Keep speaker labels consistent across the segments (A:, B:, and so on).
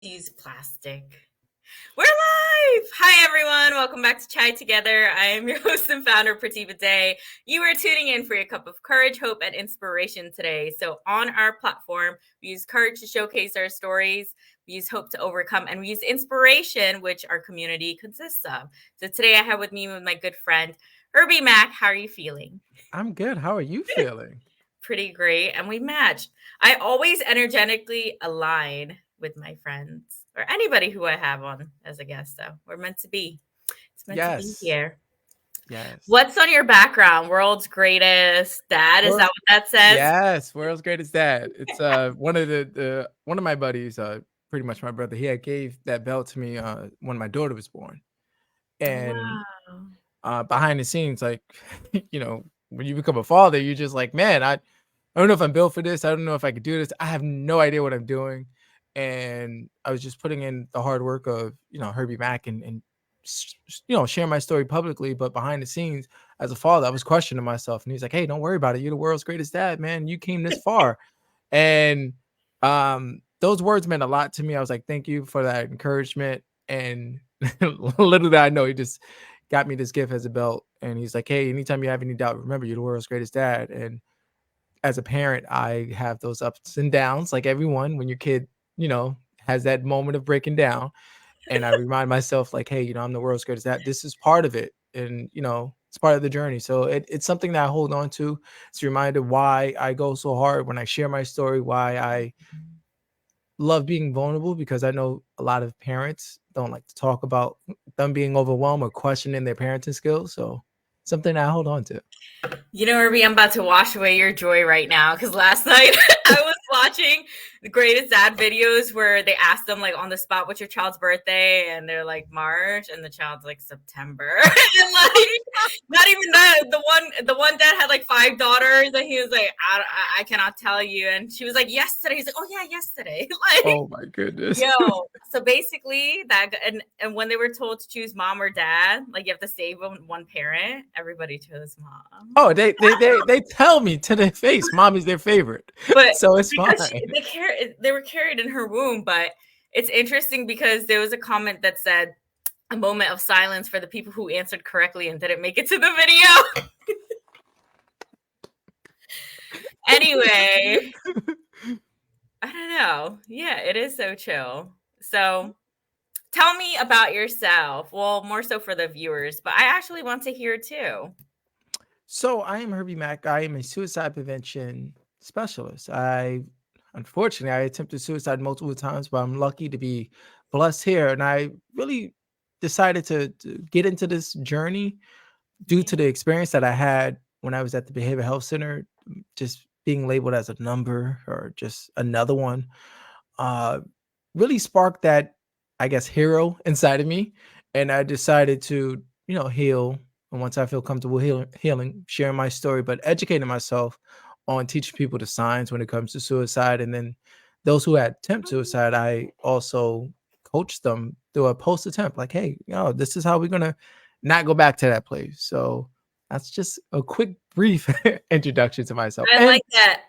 A: Use plastic. We're live! Hi, everyone. Welcome back to Chai Together. I am your host and founder, Pratima Day. You are tuning in for your cup of courage, hope, and inspiration today. So, on our platform, we use courage to showcase our stories, we use hope to overcome, and we use inspiration, which our community consists of. So, today I have with me my good friend, Herbie Mack. How are you feeling?
B: I'm good. How are you feeling?
A: Pretty great, and we match. I always energetically align with my friends or anybody who I have on as a guest, though. We're meant to be. It's meant to be
B: Yes.
A: here.
B: Yes.
A: What's on your background? World's greatest dad? Is that
B: World
A: what that says?
B: Yes, world's greatest dad. It's one of the one of my buddies, pretty much my brother. He had gave that belt to me when my daughter was born.
A: Oh,
B: And
A: wow.
B: behind the scenes, like when you become a father, you're just like, man, I don't know if I'm built for this. I don't know if I could do this. I have no idea what I'm doing. And I was just putting in the hard work of, Herbie Mack and sharing my story publicly. But behind the scenes, as a father, I was questioning myself. And he's like, hey, don't worry about it. You're the world's greatest dad, man. You came this far. And those words meant a lot to me. I was like, thank you for that encouragement. And little did I know, he just got me this gift as a belt. And he's like, hey, anytime you have any doubt, remember, you're the world's greatest dad. And as a parent, I have those ups and downs like everyone when your kid, has that moment of breaking down. And I remind myself, like, hey, I'm the world's greatest dad. This is part of it. And, it's part of the journey. So it's something that I hold on to. It's a reminder why I go so hard when I share my story, why I love being vulnerable, because I know a lot of parents don't like to talk about them being overwhelmed or questioning their parenting skills. So something I hold on to.
A: You know, Ruby, I'm about to wash away your joy right now because last night I was watching the greatest dad videos where they ask them like on the spot, "What's your child's birthday?" and they're like March, and the child's like September, and like not even that. The one dad had like five daughters, and he was like, I cannot tell you," and she was like, "Yesterday." He's like, "Oh yeah, yesterday." Like,
B: Oh my goodness.
A: yo, so basically that, and when they were told to choose mom or dad, like you have to save one parent, everybody chose mom.
B: Oh, they tell me to their face, mom is their favorite.
A: But
B: So it's
A: because
B: fine.
A: they were carried in her womb. But it's interesting because there was a comment that said a moment of silence for the people who answered correctly and didn't make it to the video. Anyway, I don't know. Yeah, it is so chill. So tell me about yourself. Well, more so for the viewers, but I actually want to hear too.
B: So I am Herbie Mack. I am a suicide prevention specialist. Unfortunately, I attempted suicide multiple times, but I'm lucky to be blessed here. And I really decided to get into this journey due
A: Yeah.
B: to the experience that I had when I was at the behavioral health center, just being labeled as a number or just another one, uh, really sparked that, I guess, hero inside of me. And I decided to, heal. And once I feel comfortable healing, sharing my story, but educating myself on teaching people the signs when it comes to suicide. And then those who had attempt suicide, I also coached them through a post attempt, like, hey, this is how we're going to not go back to that place. So that's just a quick, brief introduction to myself.
A: I
B: And
A: like that.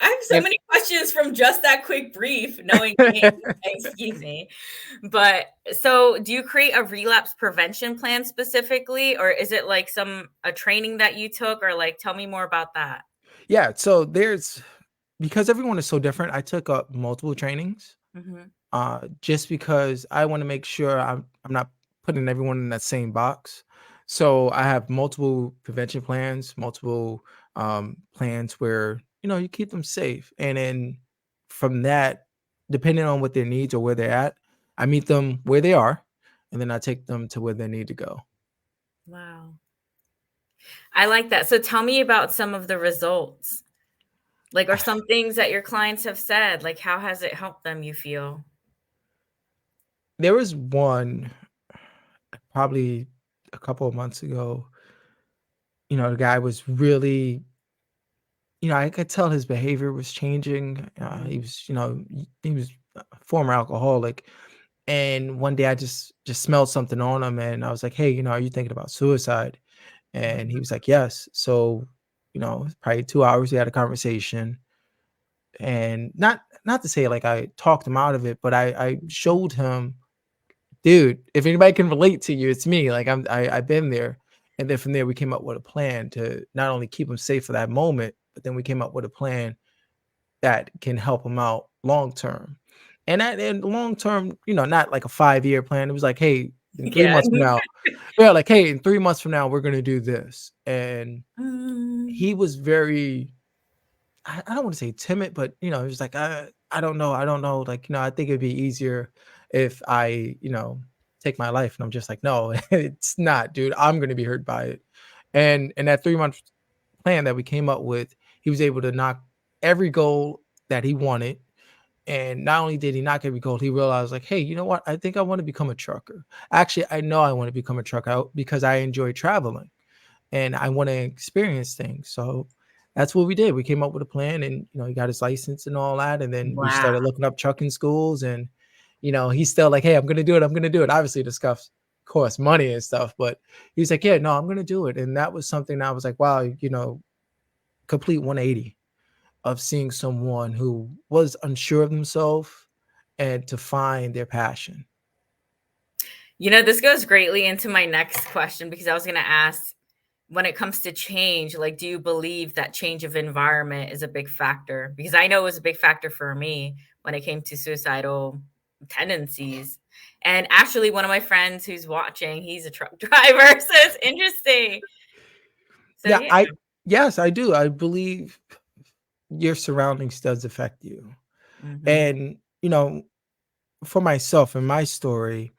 A: I have so
B: if
A: many questions from just that quick brief, knowing me. Excuse me. But so do you create a relapse prevention plan specifically, or is it like a training that you took, or like tell me more about that?
B: yeah, so because everyone is so different, I took up multiple trainings,
A: Hmm.
B: just because I want to make sure I'm not putting everyone in that same box. So I have multiple prevention plans, multiple plans where you keep them safe, and then from that, depending on what their needs or where they're at, I meet them where they are, and then I take them to where they need to go.
A: Wow. I like that. So tell me about some of the results. Like, or some things that your clients have said, like how has it helped them, you feel?
B: There was one probably a couple of months ago. The guy was really, I could tell his behavior was changing. He
A: Mhm.
B: was, he was a former alcoholic. And one day I just smelled something on him, and I was like, hey, are you thinking about suicide? And he
A: Mhm.
B: was like, yes. So, probably 2 hours we had a conversation. And not to say like I talked him out of it, but I showed him, dude, if anybody can relate to you, it's me. Like I've been there. And then from there we came up with a plan to not only keep him safe for that moment, but then we came up with a plan that can help him out long term. And long term, not like a 5-year plan. It was like, hey, in three
A: Yeah.
B: months from now, yeah, like, hey, in 3 months from now, we're gonna do this. And he was very, I don't want to say timid, but he was like, I don't know. I don't know. Like, I think it'd be easier if I, take my life. And I'm just like, no, it's not, dude. I'm gonna be hurt by it. And in that 3 month plan that we came up with, he was able to knock every goal that he wanted. And not only did he knock every goal, he realized, like, hey, you know what? I think I want to become a trucker. Actually, I know I want to become a trucker because I enjoy traveling and I want to experience things. So that's what we did. We came up with a plan, and he got his license and all that. And then we
A: Wow.
B: started looking up trucking schools, and he's still like, hey, I'm gonna do it. I'm gonna do it. Obviously, discuss cost money and stuff, but he's like, yeah, no, I'm gonna do it. And that was something that I was like, wow, complete 180 of seeing someone who was unsure of themselves and to find their passion.
A: This goes greatly into my next question because I was going to ask, when it comes to change, like, do you believe that change of environment is a big factor? Because I know it was a big factor for me when it came to suicidal tendencies. And actually, one of my friends who's watching, he's a truck driver, so it's interesting. So
B: Yeah,
A: yeah.
B: yes, I do. I believe your surroundings does affect you.
A: Hmm.
B: And, for myself and my story,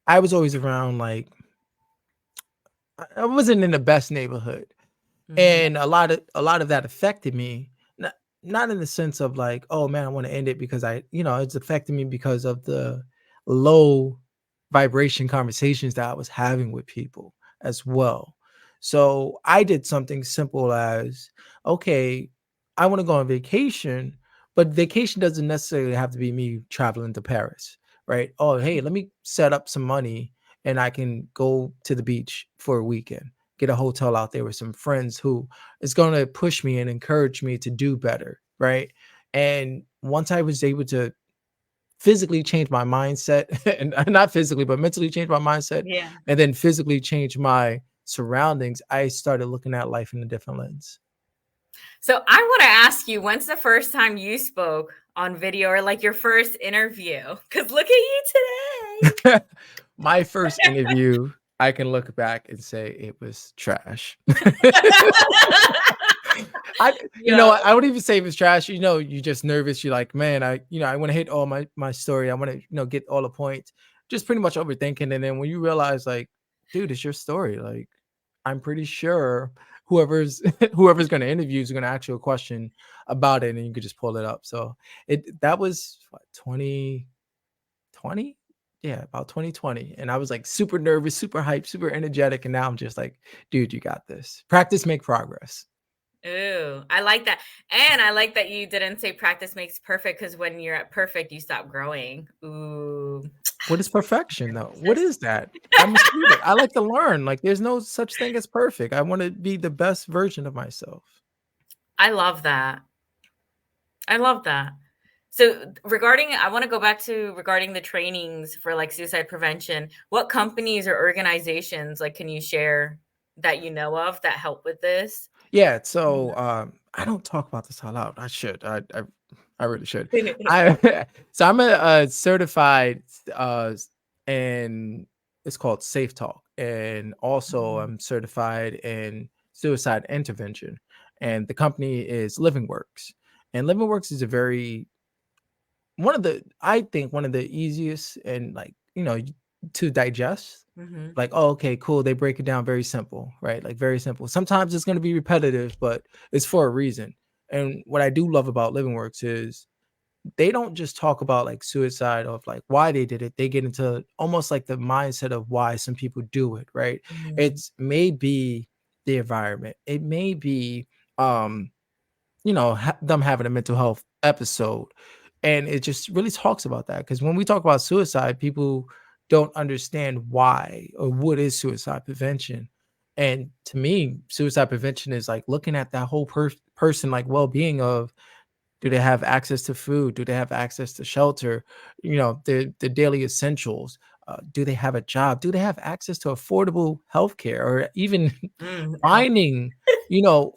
B: I was always around like I wasn't in the best neighborhood.
A: Hmm.
B: And a lot of that affected me, not in the sense of like, oh man, I want to end it because it's affecting me because of the low vibration conversations that I was having with people as well. So I did something simple as, okay, I want to go on vacation, but vacation doesn't necessarily have to be me traveling to Paris, right? Oh, hey, let me set up some money and I can go to the beach for a weekend, get a hotel out there with some friends who is going to push me and encourage me to do better, right? And once I was able to physically change my mindset and not physically but mentally change my mindset
A: Yeah.
B: and then physically change my surroundings, I started looking at life in a different lens.
A: So I want to ask you, when's the first time you spoke on video or like your first interview? Because look at you today.
B: My first interview, I can look back and say it was trash.
A: Yo.
B: I would even say it was trash. You're just nervous. You're like, man, I want to hit all my story. I want to, get all the points. Just pretty much overthinking. And then when you realize, like, dude, it's your story. Like, I'm pretty sure whoever's whoever's going to interview is going to ask you a question about it, and you could just pull it up. So that was what, 2020. Yeah, about 2020. And I was like super nervous, super hyped, super energetic. And now I'm just like, dude, you got this. Practice make progress.
A: Ooh, I like that. And I like that you didn't say practice makes perfect because when you're at perfect, you stop growing. Ooh.
B: What is perfection though? What
A: There's-
B: is that? I'm a student. I like to learn. Like there's no such thing as perfect. I want to be the best version of myself.
A: I love that. I love that. So regarding, I want to go back to regarding the trainings for like suicide prevention. What companies or organizations like can you share that you know of that help with this?
B: Yeah, so I don't talk about this out loud. I should. I really should. I so I'm a certified and it's called Safe Talk, and also
A: Mhm.
B: I'm certified in suicide intervention, and the company is Living Works. And Living Works is a very I think one of the easiest and like to digest.
A: Mhm.
B: Like, oh, okay, cool. They break it down very simple, right? Like very simple. Sometimes it's going to be repetitive, but it's for a reason. And what I do love about Living Works is they don't just talk about like suicide of like why they did it. They get into almost like the mindset of why some people do it, right?
A: Mhm.
B: It's maybe the environment. It may be um them having a mental health episode. And it just really talks about that. Because when we talk about suicide, people don't understand why or what is suicide prevention. And to me, suicide prevention is like looking at that whole person like well-being of Do they have access to food? Do they have access to shelter? The daily essentials. Do they have a job? Do they have access to affordable healthcare, or even
A: Health.
B: finding,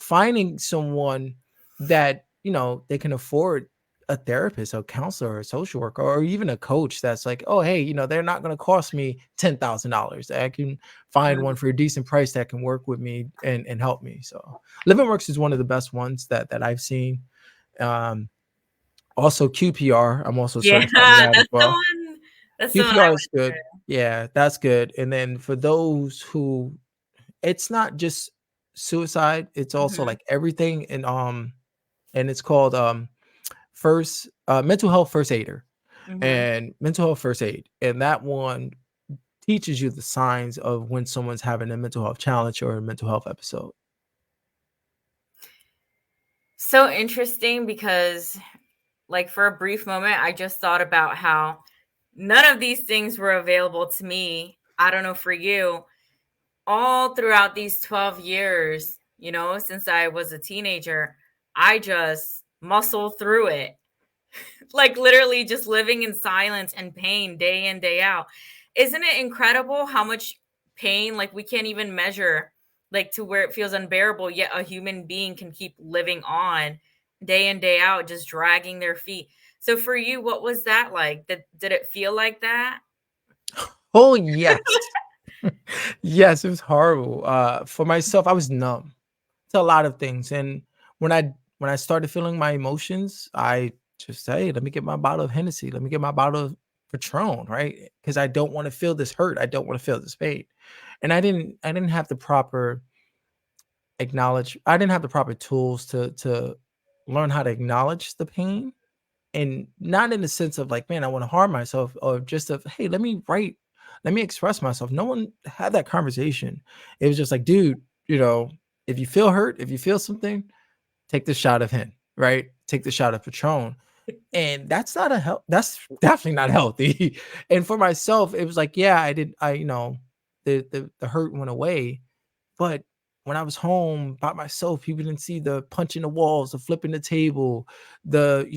B: finding someone that, they can afford a therapist, a counselor, or a social worker, or even a coach that's like, oh, hey, they're not going to cost me $10,000. I can find one
A: Mm.
B: for a decent price that can work with me and help me. So Living Works is one of the best ones that I've seen. Um, Also QPR, I'm also
A: Yeah,
B: certified in that as
A: that's the
B: well.
A: one. That's the one I
B: QPR is
A: went
B: good.
A: through.
B: Yeah, that's good. And then for those who, it's not just suicide, it's also
A: Mhm,
B: like everything, and it's called first mental health first aider
A: mhm.
B: and mental health first aid. And that one teaches you the signs of when someone's having a mental health challenge or a mental health episode.
A: So interesting because, like, for a brief moment, I just thought about how none of these things were available to me. I don't know for you, all throughout these 12 years, since I was a teenager, I just muscle through it. Like literally just living in silence and pain day in, day out. Isn't it incredible how much pain, like we can't even measure, like to where it feels unbearable, yet a human being can keep living on day in, day out, just dragging their feet. So for you, what was that like? Did it feel like that?
B: Oh yes. Yes, it was horrible. For myself, I was numb to a lot of things. And when I started feeling my emotions, I just say, hey, let me get my bottle of Hennessy, let me get my bottle of Patron, right? Because I don't want to feel this hurt. I don't want to feel this pain. And I didn't have the proper I didn't have the proper tools to learn how to acknowledge the pain, and not in the sense of like, man, I want to harm myself, or just of, hey, let me express myself. No one had that conversation. It was just like, dude, if you feel hurt, if you feel something, take the shot of him, right? Take the shot of Patron. And that's definitely not healthy. And for myself, it was like, yeah, the hurt went away. But when I was home by myself, people didn't see the punching the walls, the flipping the table, the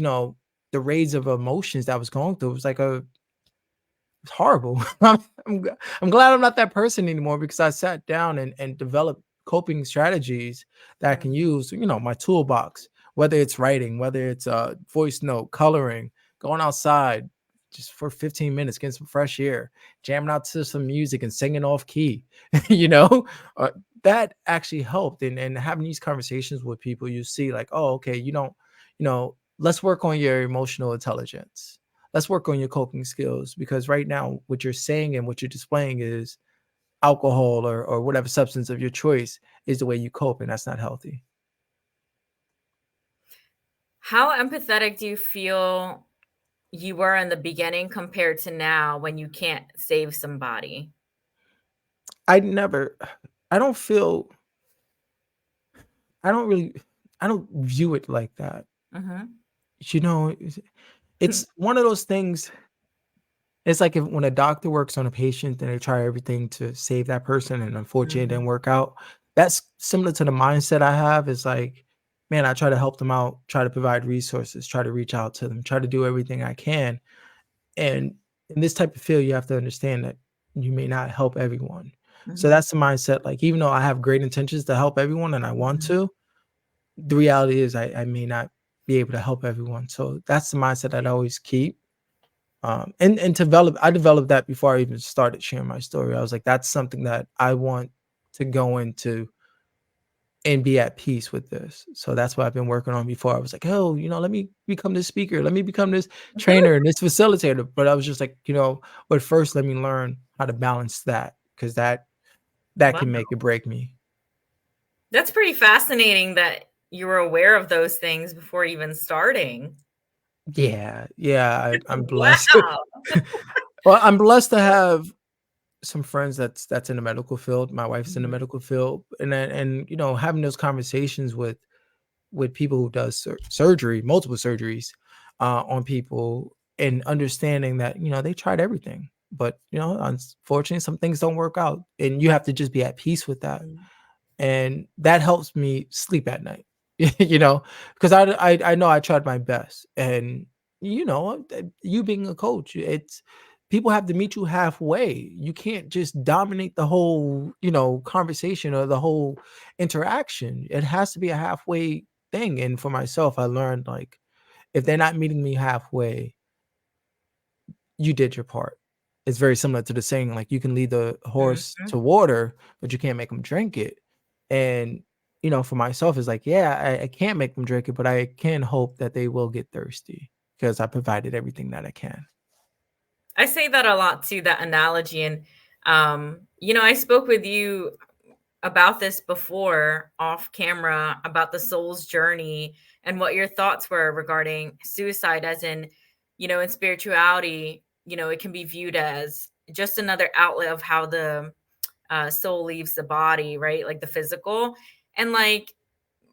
B: raids of emotions that I was going through. It was like it's horrible. I'm glad I'm not that person anymore, because I sat down and developed coping strategies that I can
A: Mm.
B: use, my toolbox, whether it's writing, whether it's voice note, coloring, going outside just for 15 minutes, getting some fresh air, jamming out to some music and singing off key, you know, uh, that actually helped. And having these conversations with people, you see like, oh, okay, let's work on your emotional intelligence, let's work on your coping skills, because right now what you're saying and what you're displaying is alcohol or whatever substance of your choice is the way you cope, and that's not healthy.
A: How empathetic do you feel you were in the beginning compared to now when you can't save somebody?
B: I never I don't feel I don't really I don't view it like that.
A: Mhm.
B: It's one of those things. It's like if when a doctor works on a patient and they try everything to save that person and unfortunately it
A: Mhm.
B: didn't work out. That's similar to the mindset I have. Is like, man, I try to help them out, try to provide resources, try to reach out to them, try to do everything I can. And in this type of field, you have to understand that you may not help everyone. So
A: Mhm.
B: that's the mindset. Like, even though I have great intentions to help everyone and I want
A: Mhm.
B: to, the reality is I may not be able to help everyone. So that's the mindset that I always keep. And I developed that before I even started sharing my story. I was like, that's something that I want to go into and be at peace with this. So that's what I've been working on before. I was like, oh, let me become this speaker, let me become this trainer and this facilitator. But I was just like, but first let me learn how to balance that, because that
A: Wow.
B: can make it break me.
A: That's pretty fascinating that you were aware of those things before even starting.
B: Yeah, yeah, I'm blessed.
A: Wow.
B: Well, I'm blessed to have some friends that's in the medical field. My wife's in the
A: Mhm.
B: medical field, and having those conversations with people who does surgery, multiple surgeries on people, and understanding that they tried everything, but unfortunately some things don't work out, and you have to just be at peace with that,
A: Mhm.
B: and that helps me sleep at night. you know, because I know I tried my best, and you being a coach, it's people have to meet you halfway. You can't just dominate the whole conversation or the whole interaction. It has to be a halfway thing. And for myself, I learned like if they're not meeting me halfway, you did your part. It's very similar to the saying, like, you can lead the horse
A: Mhm.
B: to water, but you can't make him drink it. And, for myself, it's like, yeah, I can't make them drink it, but I can hope that they will get thirsty because I provided everything that I can.
A: I say that a lot too, that analogy. And, I spoke with you about this before off camera about the soul's journey and what your thoughts were regarding suicide, as in spirituality, it can be viewed as just another outlet of how the soul leaves the body, right? Like the physical. And like,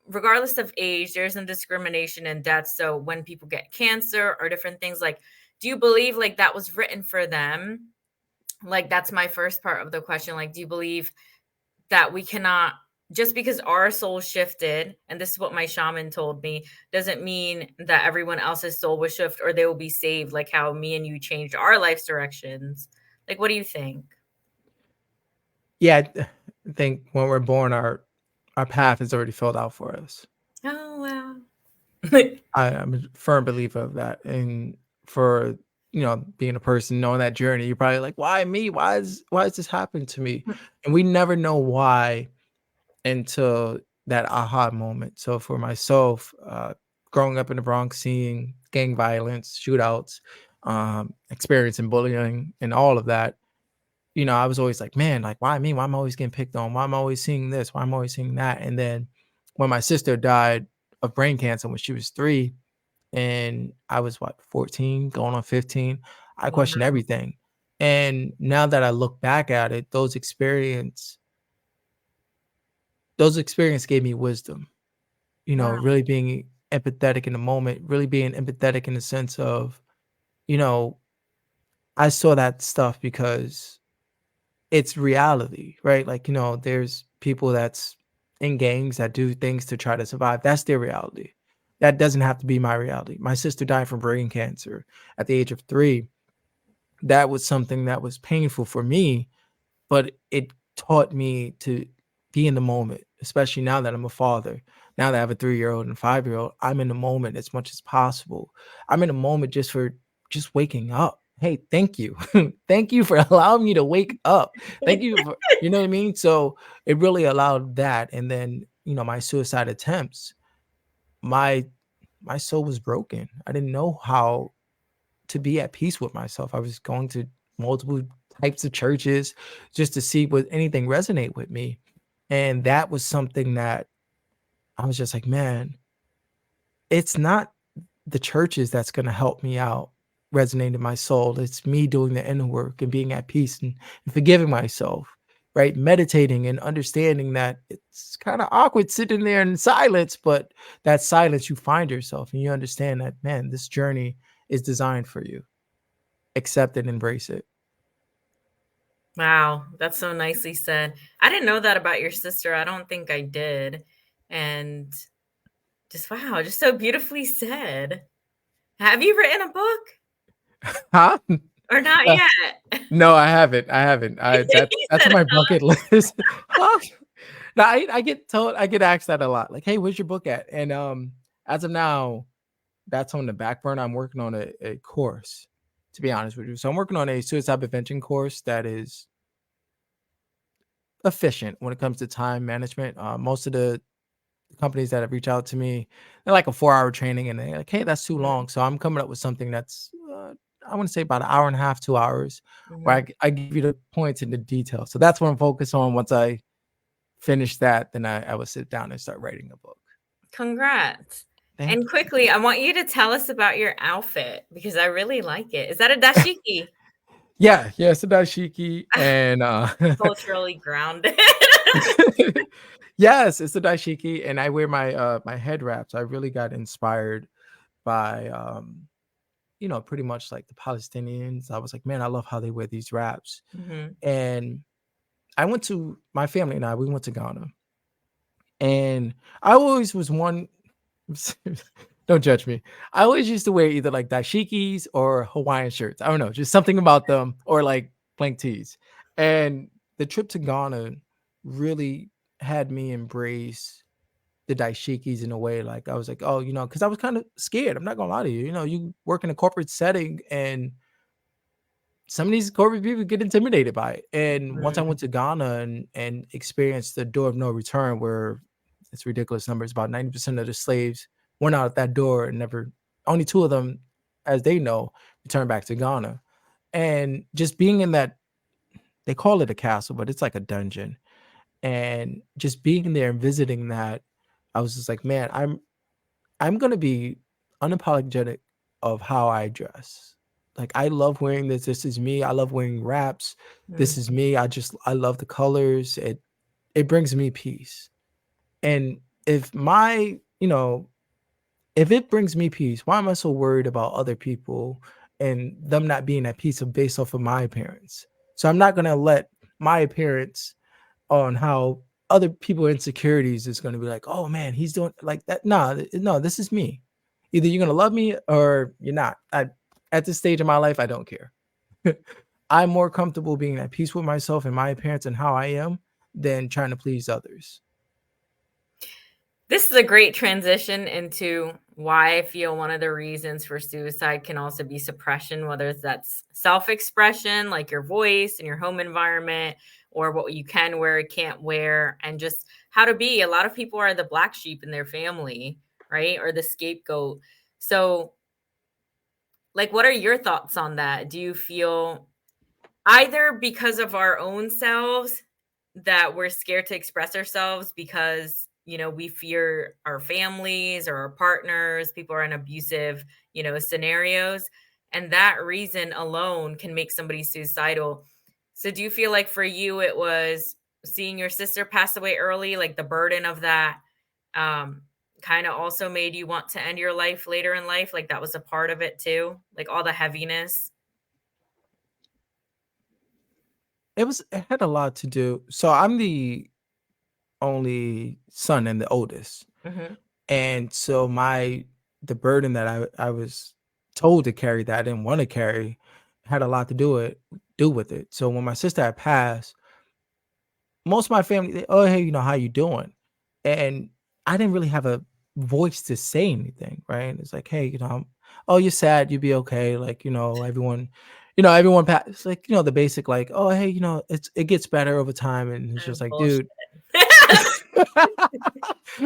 A: regardless of age, there's some discrimination in death. So when people get cancer or different things, like, do you believe like that was written for them? Like, that's my first part of the question. Like, do you believe that we cannot, just because our soul shifted, and this is what my shaman told me, doesn't mean that everyone else's soul will shift or they will be saved, like how me and you changed our life's directions? Like, what do you think?
B: Yeah, I think when we're born, our path is already filled out for us.
A: Oh, wow.
B: I'm a firm believer of that. And for being a person knowing that journey, you're probably like, why me? Why is this happening to me? And we never know why until that aha moment. So for myself, growing up in the Bronx, seeing gang violence, shootouts, experiencing bullying, and all of that, I was always like, man, like, why me? Why am I always getting picked on? Why am I always seeing this? Why am I always seeing that? And then when my sister died of brain cancer when she was 3, and I was what, 14, going on 15, I questioned
A: Wow.
B: everything. And now that I look back at it, those experience gave me wisdom,
A: Wow.
B: really being empathetic in the moment, really being empathetic in the sense of, you know, I saw that stuff because it's reality, right? Like, there's people that's in gangs that do things to try to survive. That's their reality. That doesn't have to be my reality. My sister died from brain cancer at the age of 3. That was something that was painful for me, but it taught me to be in the moment, especially now that I'm a father. Now that I have a 3-year-old and 5-year-old, I'm in the moment as much as possible. I'm in the moment just waking up. Hey, thank you. Thank you for allowing me to wake up. Thank you for, you know what I mean? So it really allowed that. And then, my suicide attempts, my my soul was broken. I didn't know how to be at peace with myself. I was going to multiple types of churches just to see would anything resonate with me. And that was something that I was just like, man, it's not the churches that's going to help me out resonate in my soul. It's me doing the inner work and being at peace and forgiving myself, right? Meditating and understanding that it's kind of awkward sitting there in silence, but that silence, you find yourself and you understand that, man, this journey is designed for you. Accept and embrace it.
A: Wow, that's so nicely said. I didn't know that about your sister. I don't think I did. And just wow, just so beautifully said. Have you written a book
B: Huh?
A: or not
B: Uh,
A: yet?
B: no, I haven't. I haven't.
A: He
B: That's
A: said,
B: on my bucket list. Huh? No, I get asked that a lot. Like, "Hey, where's your book at?" And, as of now, that's on the back burner. I'm working on a course, to be honest with you. So I'm working on a suicide prevention course that is efficient when it comes to time management. Most of the companies that have reached out to me, they're like a 4-hour training, and they're like, "Hey, that's too
A: Mhm,
B: long." So I'm coming up with something that's, I wanna say about an hour and a half, 2 hours, where
A: mhm.
B: I give you the points and the details. So that's what I'm focused on. Once I finish that, then I will sit down and start writing a book.
A: Congrats.
B: Thank
A: And
B: you.
A: quickly, I want you to tell us about your outfit because I really like it. Is that a dashiki?
B: Yeah, yeah, it's a dashiki and,
A: Culturally grounded.
B: yes, it's a dashiki, and I wear my head wraps. I really got inspired by, pretty much like the Palestinians. I was like, "Man, I love how they wear these wraps."
A: Mhm.
B: And my family and I, we went to Ghana, And I always was one. Don't judge me. I always used to wear either like dashikis or Hawaiian shirts. I don't know, just something about them, or like blank tees. And the trip to Ghana really had me embrace the dashikis in a way. Like I was like, oh, because I was kind of scared. I'm not gonna lie to you. You work in a corporate setting, and some of these corporate people get intimidated by it. And once I
A: Mm,
B: went to Ghana and experienced the door of no return, where it's ridiculous numbers, about 90% of the slaves went out that door and never, only two of them, as they know, returned back to Ghana. And just being in that, they call it a castle, but it's like a dungeon. And just being there and visiting that, I was just like, man, I'm gonna be unapologetic of how I dress. Like I love wearing this. This is me. I love wearing wraps. This is
A: mm.
B: me. I love the colors. It brings me peace. And if if it brings me peace, why am I so worried about other people and them not being at peace based off of my appearance? So I'm not gonna let my appearance on how other people insecurities is going to be like, oh man, he's doing like that. No, this is me. Either you're going to love me or you're not. At this stage of my life, I don't care. I'm more comfortable being at peace with myself and my appearance and how I am than trying to please others.
A: This is a great transition into why I feel one of the reasons for suicide can also be suppression, whether that's self expression, like your voice and your home environment, or what you can wear, can't wear, and just how to be. A lot of people are the black sheep in their family, right? Or the scapegoat. So, like, what are your thoughts on that? Do you feel either because of our own selves that we're scared to express ourselves because we fear our families or our partners, people are in abusive scenarios, and that reason alone can make somebody suicidal? So do you feel like for you it was seeing your sister pass away early, like the burden of that um kind of also made you want to end your life later in life, like that was a part of it too, like all the heaviness?
B: It had a lot to do. So I'm the only son and the oldest.
A: Hmm.
B: And so the burden that I was told to carry that I didn't want to carry had a lot to do with it. So when my sister had passed, most of my family, oh hey, how you doing? And I didn't really have a voice to say anything, right? It's like, hey, oh, you're sad, you'll be okay. Like, everyone it's like, the basic, like, oh hey, it gets better over time. And it's just like,
A: Bullshit.
B: dude.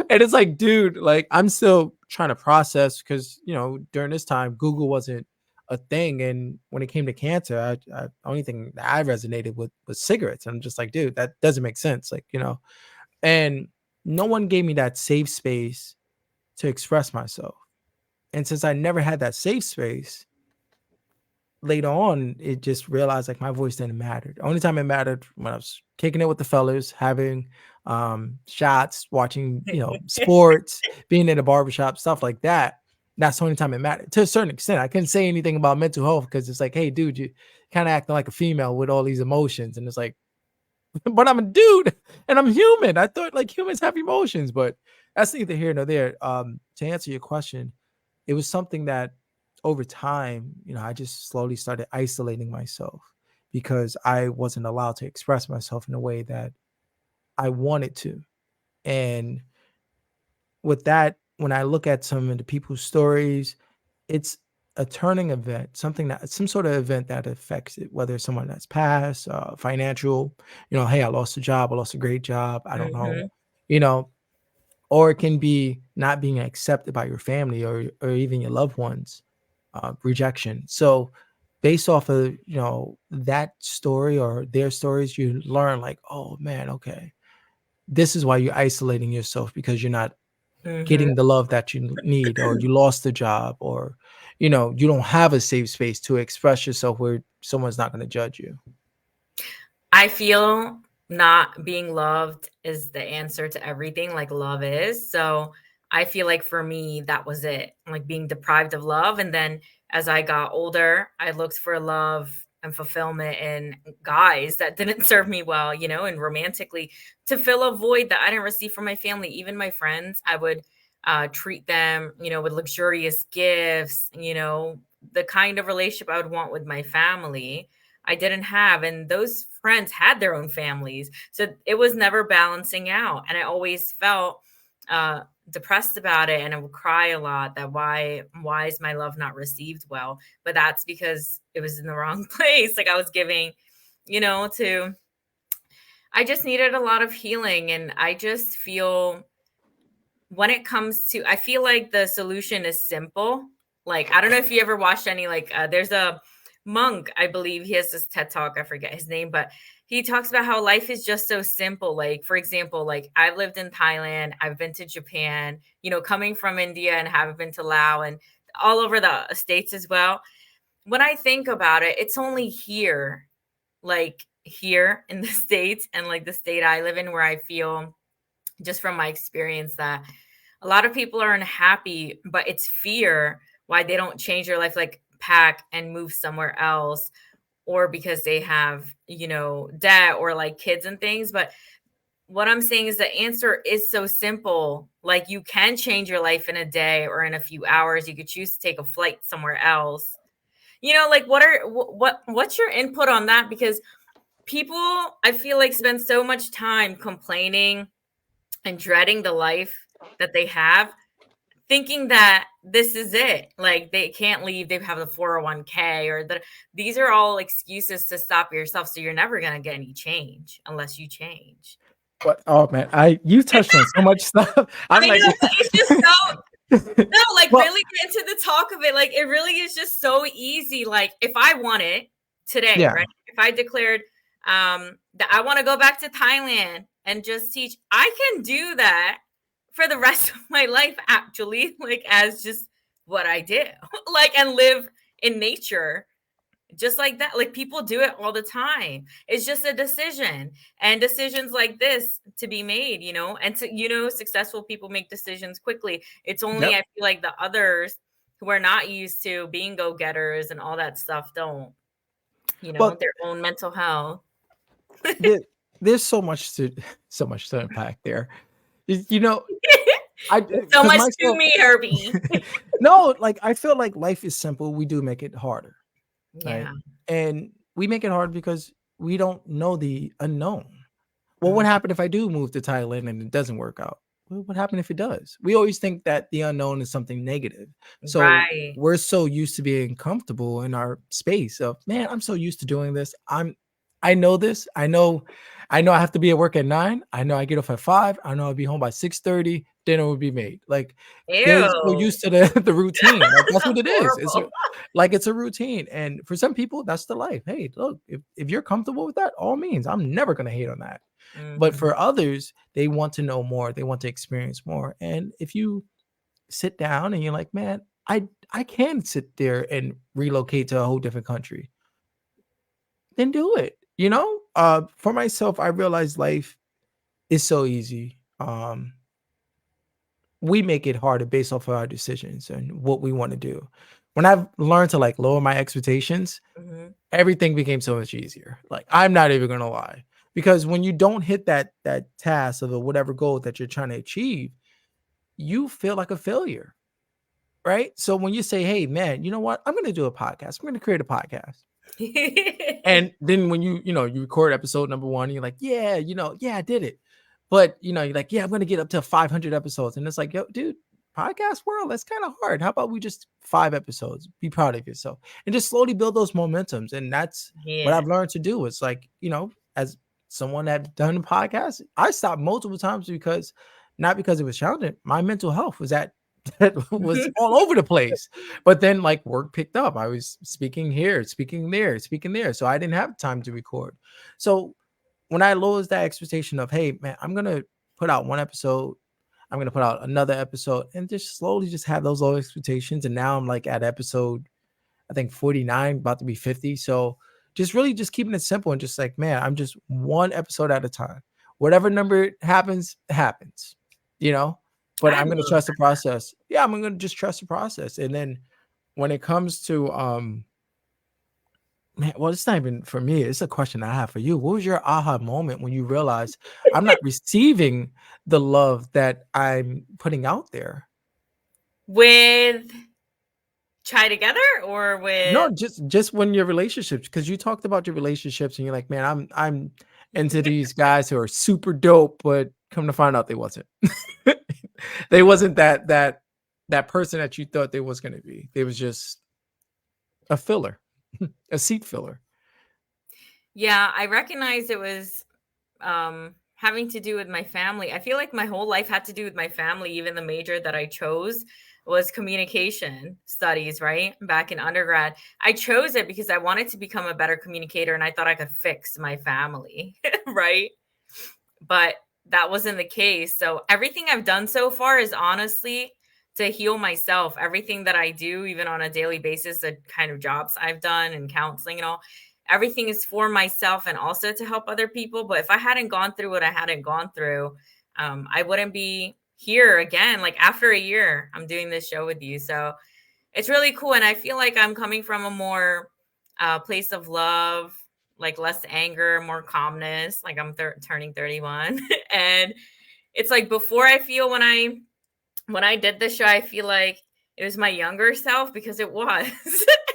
B: And it's like, dude, like I'm still trying to process because during this time Google wasn't a thing, and when it came to cancer, I only thing that I resonated with was cigarettes. And I'm just like, dude, that doesn't make sense, like and no one gave me that safe space to express myself. And since I never had that safe space, later on, it just realized like my voice didn't matter. The only time it mattered when I was kicking it with the fellas, having shots, watching, sports, being in a barbershop, stuff like that. That's the only time it mattered. To a certain extent, I couldn't say anything about mental health because it's like, hey, dude, you kind of acting like a female with all these emotions. And it's like, but I'm a dude and I'm human. I thought like humans have emotions, but that's neither here nor there. To answer your question, it was something that over time, I just slowly started isolating myself because I wasn't allowed to express myself in a way that I wanted to. And with that, when I look at some of the people's stories, it's a turning event, some sort of event that affects it, whether it's someone that's passed, financial, hey, I lost a job, I lost a great job, I don't know,
A: Mhm.
B: you know, or it can be not being accepted by your family or even your loved ones, rejection. So based off of that story or their stories, you learn like, oh man, okay, this is why you're isolating yourself because you're not
A: Mhm.
B: getting the love that you need, or you lost the job, or you don't have a safe space to express yourself where someone's not going to judge you.
A: I feel not being loved is the answer to everything, like love is. So I feel like for me, that was it, like being deprived of love. And then as I got older, I looked for love and fulfillment in guys that didn't serve me well, and romantically, to fill a void that I didn't receive from my family. Even my friends, I would treat them, with luxurious gifts, the kind of relationship I would want with my family. I didn't have, and those friends had their own families. So it was never balancing out. And I always felt depressed about it, and I would cry a lot that why is my love not received well? But that's because it was in the wrong place. Like I was giving, to I just needed a lot of healing. And I just feel when it comes to, I feel like the solution is simple. Like, I don't know if you ever watched any, there's a monk, I believe he has this TED talk, I forget his name, but he talks about how life is just so simple. Like, for example, like I've lived in Thailand, I've been to Japan, coming from India and have been to Laos and all over the States as well. When I think about it, it's only here, like here in the States and like the state I live in, where I feel, just from my experience, that a lot of people are unhappy, but it's fear why they don't change their life, like pack and move somewhere else, or because they have, debt or like kids and things. But what I'm saying is the answer is so simple. Like you can change your life in a day or in a few hours. You could choose to take a flight somewhere else. Like what's your input on that? Because people, I feel like, spend so much time complaining and dreading the life that they have, thinking that this is it. Like they can't leave. They have the 401k or these are all excuses to stop yourself. So you're never going to get any change unless you change.
B: What? Oh man, you touched on so much stuff. I'm
A: I
B: like,
A: know, but it's just so, no, like
B: well,
A: really get into the talk of it. Like it really is just so easy. Like if I want it today,
B: yeah.
A: right? If I declared that I want to go back to Thailand and just teach, I can do that for the rest of my life, actually, like as just what I do, like, and live in nature just like that. Like people do it all the time. It's just a decision, and decisions like this to be made, and successful people make decisions quickly. It's only,
B: Yep.
A: I feel like the others who are not used to being go-getters and all that stuff don't,
B: Well,
A: their own mental health.
B: there's so much to unpack there. You know, I
A: So
B: because
A: much to
B: myself.
A: me, Herbie.
B: No, like I feel like life is simple. We do make it harder, right?
A: Yeah.
B: And we make it hard because we don't know the unknown. Well, what
A: Mm.
B: happened if I do move to Thailand and it doesn't work out? Well, what happened if it does? We always think that the unknown is something negative. So
A: Right.
B: we're so used to being comfortable in our space of, man, I'm so used to doing this. I know this. I know I have to be at work at 9. I know I get off at 5. I know I'll be home by 6:30. Dinner will be made. Like they're so
A: Ew.
B: used to the routine. Like that's what it is. It's
A: Horrible.
B: like it's a routine. And for some people, that's the life. Hey, look, if you're comfortable with that, all means, I'm never gonna hate on that. But
A: Mhm.
B: for others, they want to know more, they want to experience more. And if you sit down and you're like, man, I can sit there and relocate to a whole different country, then do it. For myself, I realized life is so easy. We make it harder based off of our decisions and what we want to do. When I've learned to like lower my expectations,
A: Mhm.
B: everything became so much easier. Like I'm not even gonna lie. Because when you don't hit that task of whatever goal that you're trying to achieve, you feel like a failure. Right. So when you say, hey man, you know what? I'm gonna do a podcast. I'm gonna create a podcast. And then when you record episode number 1, you're like, yeah, yeah, I did it. But you're like, yeah, I'm gonna get up to 500 episodes. And it's like, yo, dude, podcast world, that's kind of hard. How about we just 5 episodes? Be proud of yourself and just slowly build those momentums. And that's what
A: Yeah.
B: I've learned to do. It's like, as someone that done a podcast, I stopped multiple times because not because it was challenging. My mental health was that was all over the place. But then like work picked up. I was speaking here, speaking there, speaking there. So I didn't have time to record. So when I lowered that expectation of, hey man, I'm gonna put out one episode, I'm gonna put out another episode, and just slowly just have those low expectations. And now I'm like at episode, I think 49, about to be 50. So just really just keeping it simple and just like, man, I'm just one episode at a time. Whatever number happens, happens, you know. But
A: I
B: I'm gonna
A: love
B: trust the process. Yeah, I'm gonna just trust the process. And then when it comes to Man, well, it's not even for me. It's a question I have for you. What was your aha moment when you realized I'm not receiving the love that I'm putting out there?
A: With Chai Together or with
B: No, just when your relationships, because you talked about your relationships and you're like, man, I'm into these guys who are super dope, but come to find out they wasn't. They wasn't that person that you thought they was gonna be. They was just a filler, a seat filler.
A: Yeah, I recognized it was having to do with my family. I feel like my whole life had to do with my family. Even the major that I chose was communication studies, right? Back in undergrad. I chose it because I wanted to become a better communicator and I thought I could fix my family, right? But that wasn't the case. So everything I've done so far is honestly to heal myself. Everything that I do, even on a daily basis, the kind of jobs I've done and counseling and all, everything is for myself and also to help other people. But if I hadn't gone through what I hadn't gone through, I wouldn't be here again. Like after a year, I'm doing this show with you. So it's really cool. And I feel like I'm coming from a more place of love, like less anger, more calmness. Like I'm turning 31. And it's like before I feel when I did this show, I feel like it was my younger self because it was,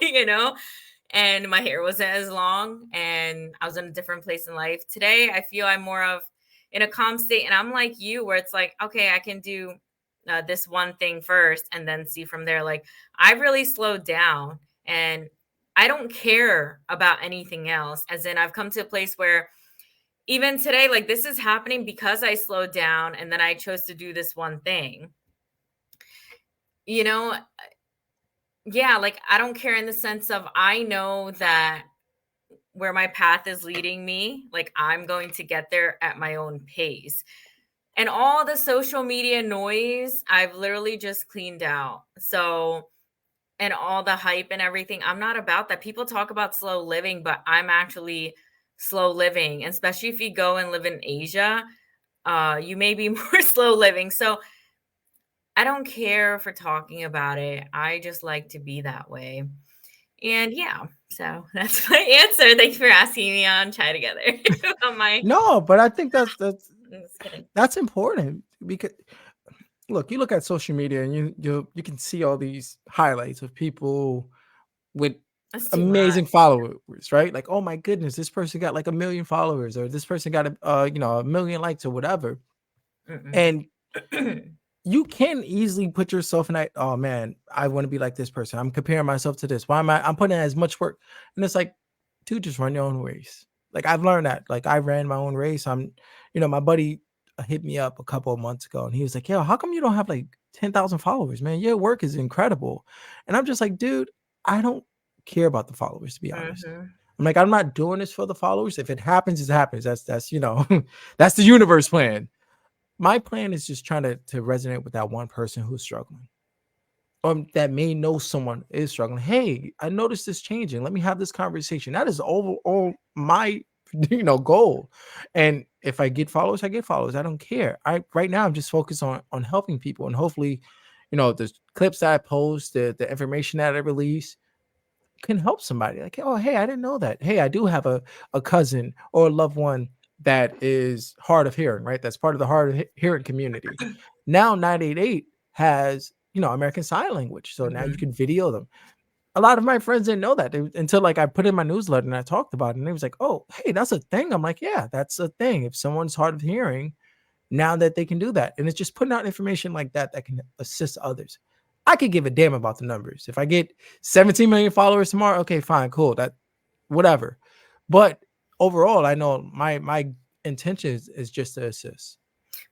A: you know, and my hair wasn't as long and I was in a different place in life. Today, I feel I'm more of in a calm state. And I'm like you, where it's like, okay, I can do this one thing first and then see from there. Like, I've really slowed down and I don't care about anything else. As in, I've come to a place where even today, like, this is happening because I slowed down and then I chose to do this one thing. You know, yeah, like, I don't care in the sense of I know that where my path is leading me, like I'm going to get there at my own pace. And all the social media noise, I've literally just cleaned out. So, and all the hype and everything, I'm not about that. People talk about slow living, but I'm actually slow living, especially if you go and live in Asia. You may be more slow living. So I don't care for talking about it. I just like to be that way. And yeah, so that's my answer. Thanks for asking me on Chai Together about my.
B: No, but I think
A: I'm just kidding.
B: that's important because look, you look at social media and you can see all these highlights of people with
A: That's too much.
B: amazing followers, right? Like, oh my goodness, this person got like 1 million followers, or this person got a million likes or whatever.
A: Mm-mm.
B: And you can easily put yourself in that, oh man, I want to be like this person. I'm comparing myself to this. Why am I'm putting in as much work? And it's like, dude, just run your own race. Like I've learned that. Like I ran my own race. My buddy hit me up a couple of months ago and he was like, yo, how come you don't have like 10,000 followers, man? Your work is incredible. And I'm just like, dude, I don't care about the followers, to be honest.
A: Mm-hmm.
B: I'm like, I'm not doing this for the followers. If it happens, it happens. That's that's the universe plan. My plan is just trying to resonate with that one person who's struggling, that may know someone is struggling. Hey, I noticed this changing. Let me have this conversation. That is all my goal. And if I get followers, I get followers. I don't care. I right now I'm just focused on helping people, and hopefully, the clips that I post, the information that I release can help somebody. Like, oh, hey, I didn't know that. Hey, I do have a cousin or a loved one that is hard of hearing, right? That's part of the hard of hearing community. Now 988 has, American Sign Language. So now you
A: Mm-hmm.
B: can video them. A lot of my friends didn't know that until like I put in my newsletter and I talked about it. And it was like, oh, hey, that's a thing. I'm like, yeah, that's a thing. If someone's hard of hearing, now that they can do that. And it's just putting out information like that can assist others. I could give a damn about the numbers. If I get 17 million followers tomorrow, okay, fine, cool. That whatever. But overall, I know my intention is just to assist.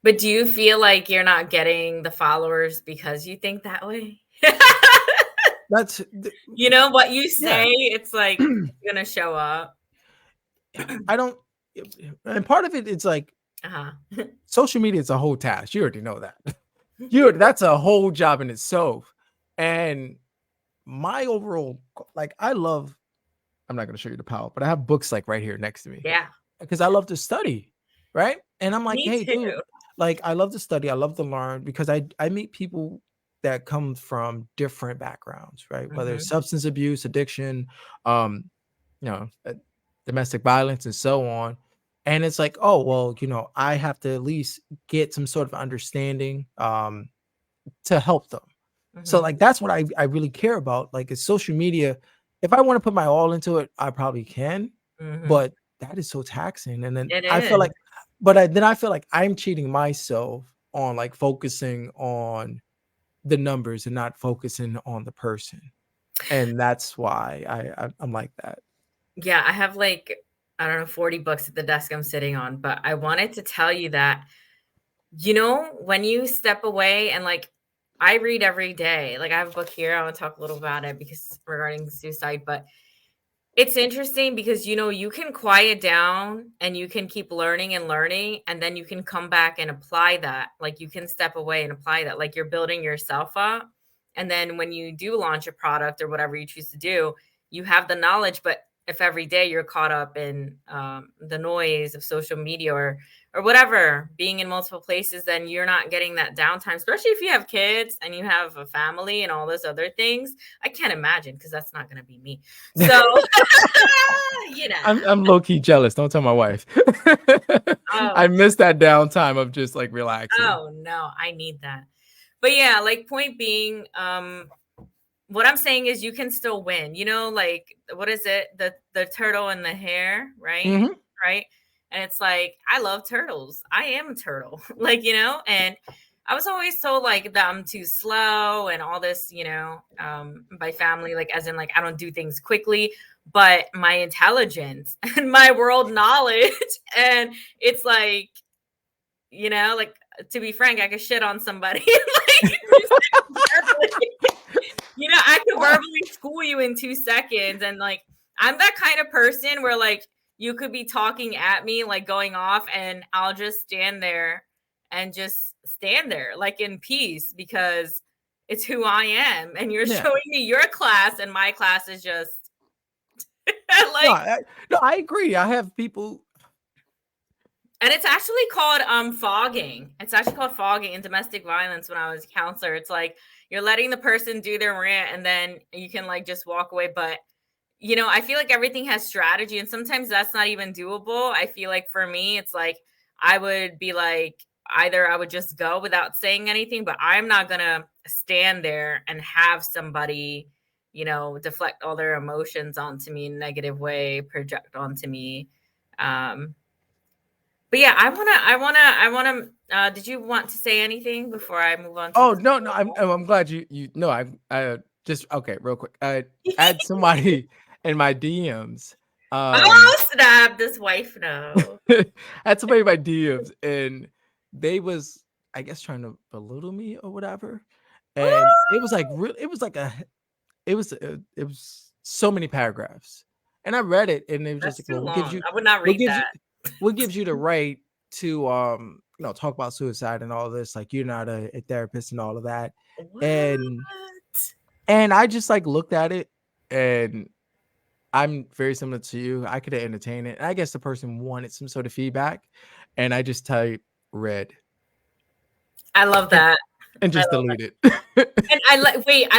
A: But do you feel like you're not getting the followers because you think that way?
B: That's
A: You know what you
B: yeah.
A: say, it's like it's gonna show up.
B: I don't and part of it's like
A: Uh-huh.
B: social media is a whole task. You already know that. That's a whole job in itself. And my overall like I'm not going to show you the power, but I have books like right here next to me
A: Yeah,
B: because I love to study, right? And I'm like,
A: me
B: hey,
A: too.
B: dude, like I love to study, I love to learn because I meet people that come from different backgrounds, right? Whether it's
A: Mhm.
B: substance abuse, addiction, um, domestic violence and so on. And it's like, oh, well, I have to at least get some sort of understanding to help them. So
A: Mhm.
B: like that's what I really care about. Like it's social media. If I want to put my all into it, I probably can,
A: Mhm.
B: but that is so taxing. And then
A: It
B: I feel
A: is.
B: like, then I feel like I'm cheating myself on like focusing on the numbers and not focusing on the person. And that's why I'm like that.
A: Yeah, I have like, I don't know, 40 books at the desk I'm sitting on, but I wanted to tell you that, when you step away and like I read every day. Like I have a book here. I want to talk a little about it because regarding suicide, but it's interesting because you can quiet down and you can keep learning and learning and then you can come back and apply that. Like you can step away and apply that. Like you're building yourself up. And then when you do launch a product or whatever you choose to do, you have the knowledge, but if every day you're caught up in the noise of social media or whatever, being in multiple places, then you're not getting that downtime, especially if you have kids and you have a family and all those other things. I can't imagine because that's not going to be me. So you know.
B: I'm low key jealous. Don't tell my wife.
A: Oh,
B: I miss that downtime of just like relaxing.
A: oh no, I need that. But yeah, like point being, what I'm saying is you can still win. Like what is it? The turtle and the hare, right?
B: Mhm.
A: Right? And it's like I love turtles. I am a turtle. Like, and I was always told like that I'm too slow and all this, by family, like as in like I don't do things quickly, but my intelligence and my world knowledge and it's like, like to be frank, I could shit on somebody like just verbally. I could verbally school you in 2 seconds. And like, I'm that kind of person where like you could be talking at me, like going off, and I'll just stand there and just stand there, like in peace, because it's who I am. And you're
B: Yeah.
A: showing me your class, and my class is just
B: No,
A: like,
B: I agree. I have people.
A: and it's actually called fogging. It's actually called fogging in domestic violence when I was a counselor. It's like you're letting the person do their rant and then you can like just walk away. But I feel like everything has strategy and sometimes that's not even doable. I feel like for me, it's like I would be like, either I would just go without saying anything, but I'm not gonna stand there and have somebody, deflect all their emotions onto me in a negative way, project onto me. Um, but yeah, did you want to say anything before I move on to
B: Oh,
A: this?
B: no, no, I'm glad you no, I just okay, real quick. Add somebody in my DMs. Um,
A: Oh, snap, this wife know.
B: had somebody in my DMs, and they was, I guess, trying to belittle me or whatever. And it was like it was like it was so many paragraphs. And I read it, and it was just
A: That's
B: like,
A: too
B: well,
A: long. I would not
B: what
A: read
B: gives you
A: that.
B: the right to talk about suicide and all this, like you're not a therapist and all of that.
A: What?
B: And I just like looked at it, and I'm very similar to you. I could have entertained it. And I guess the person wanted some sort of feedback, and I just type red
A: I love
B: and
A: that. I
B: just
A: love
B: delete it.
A: And I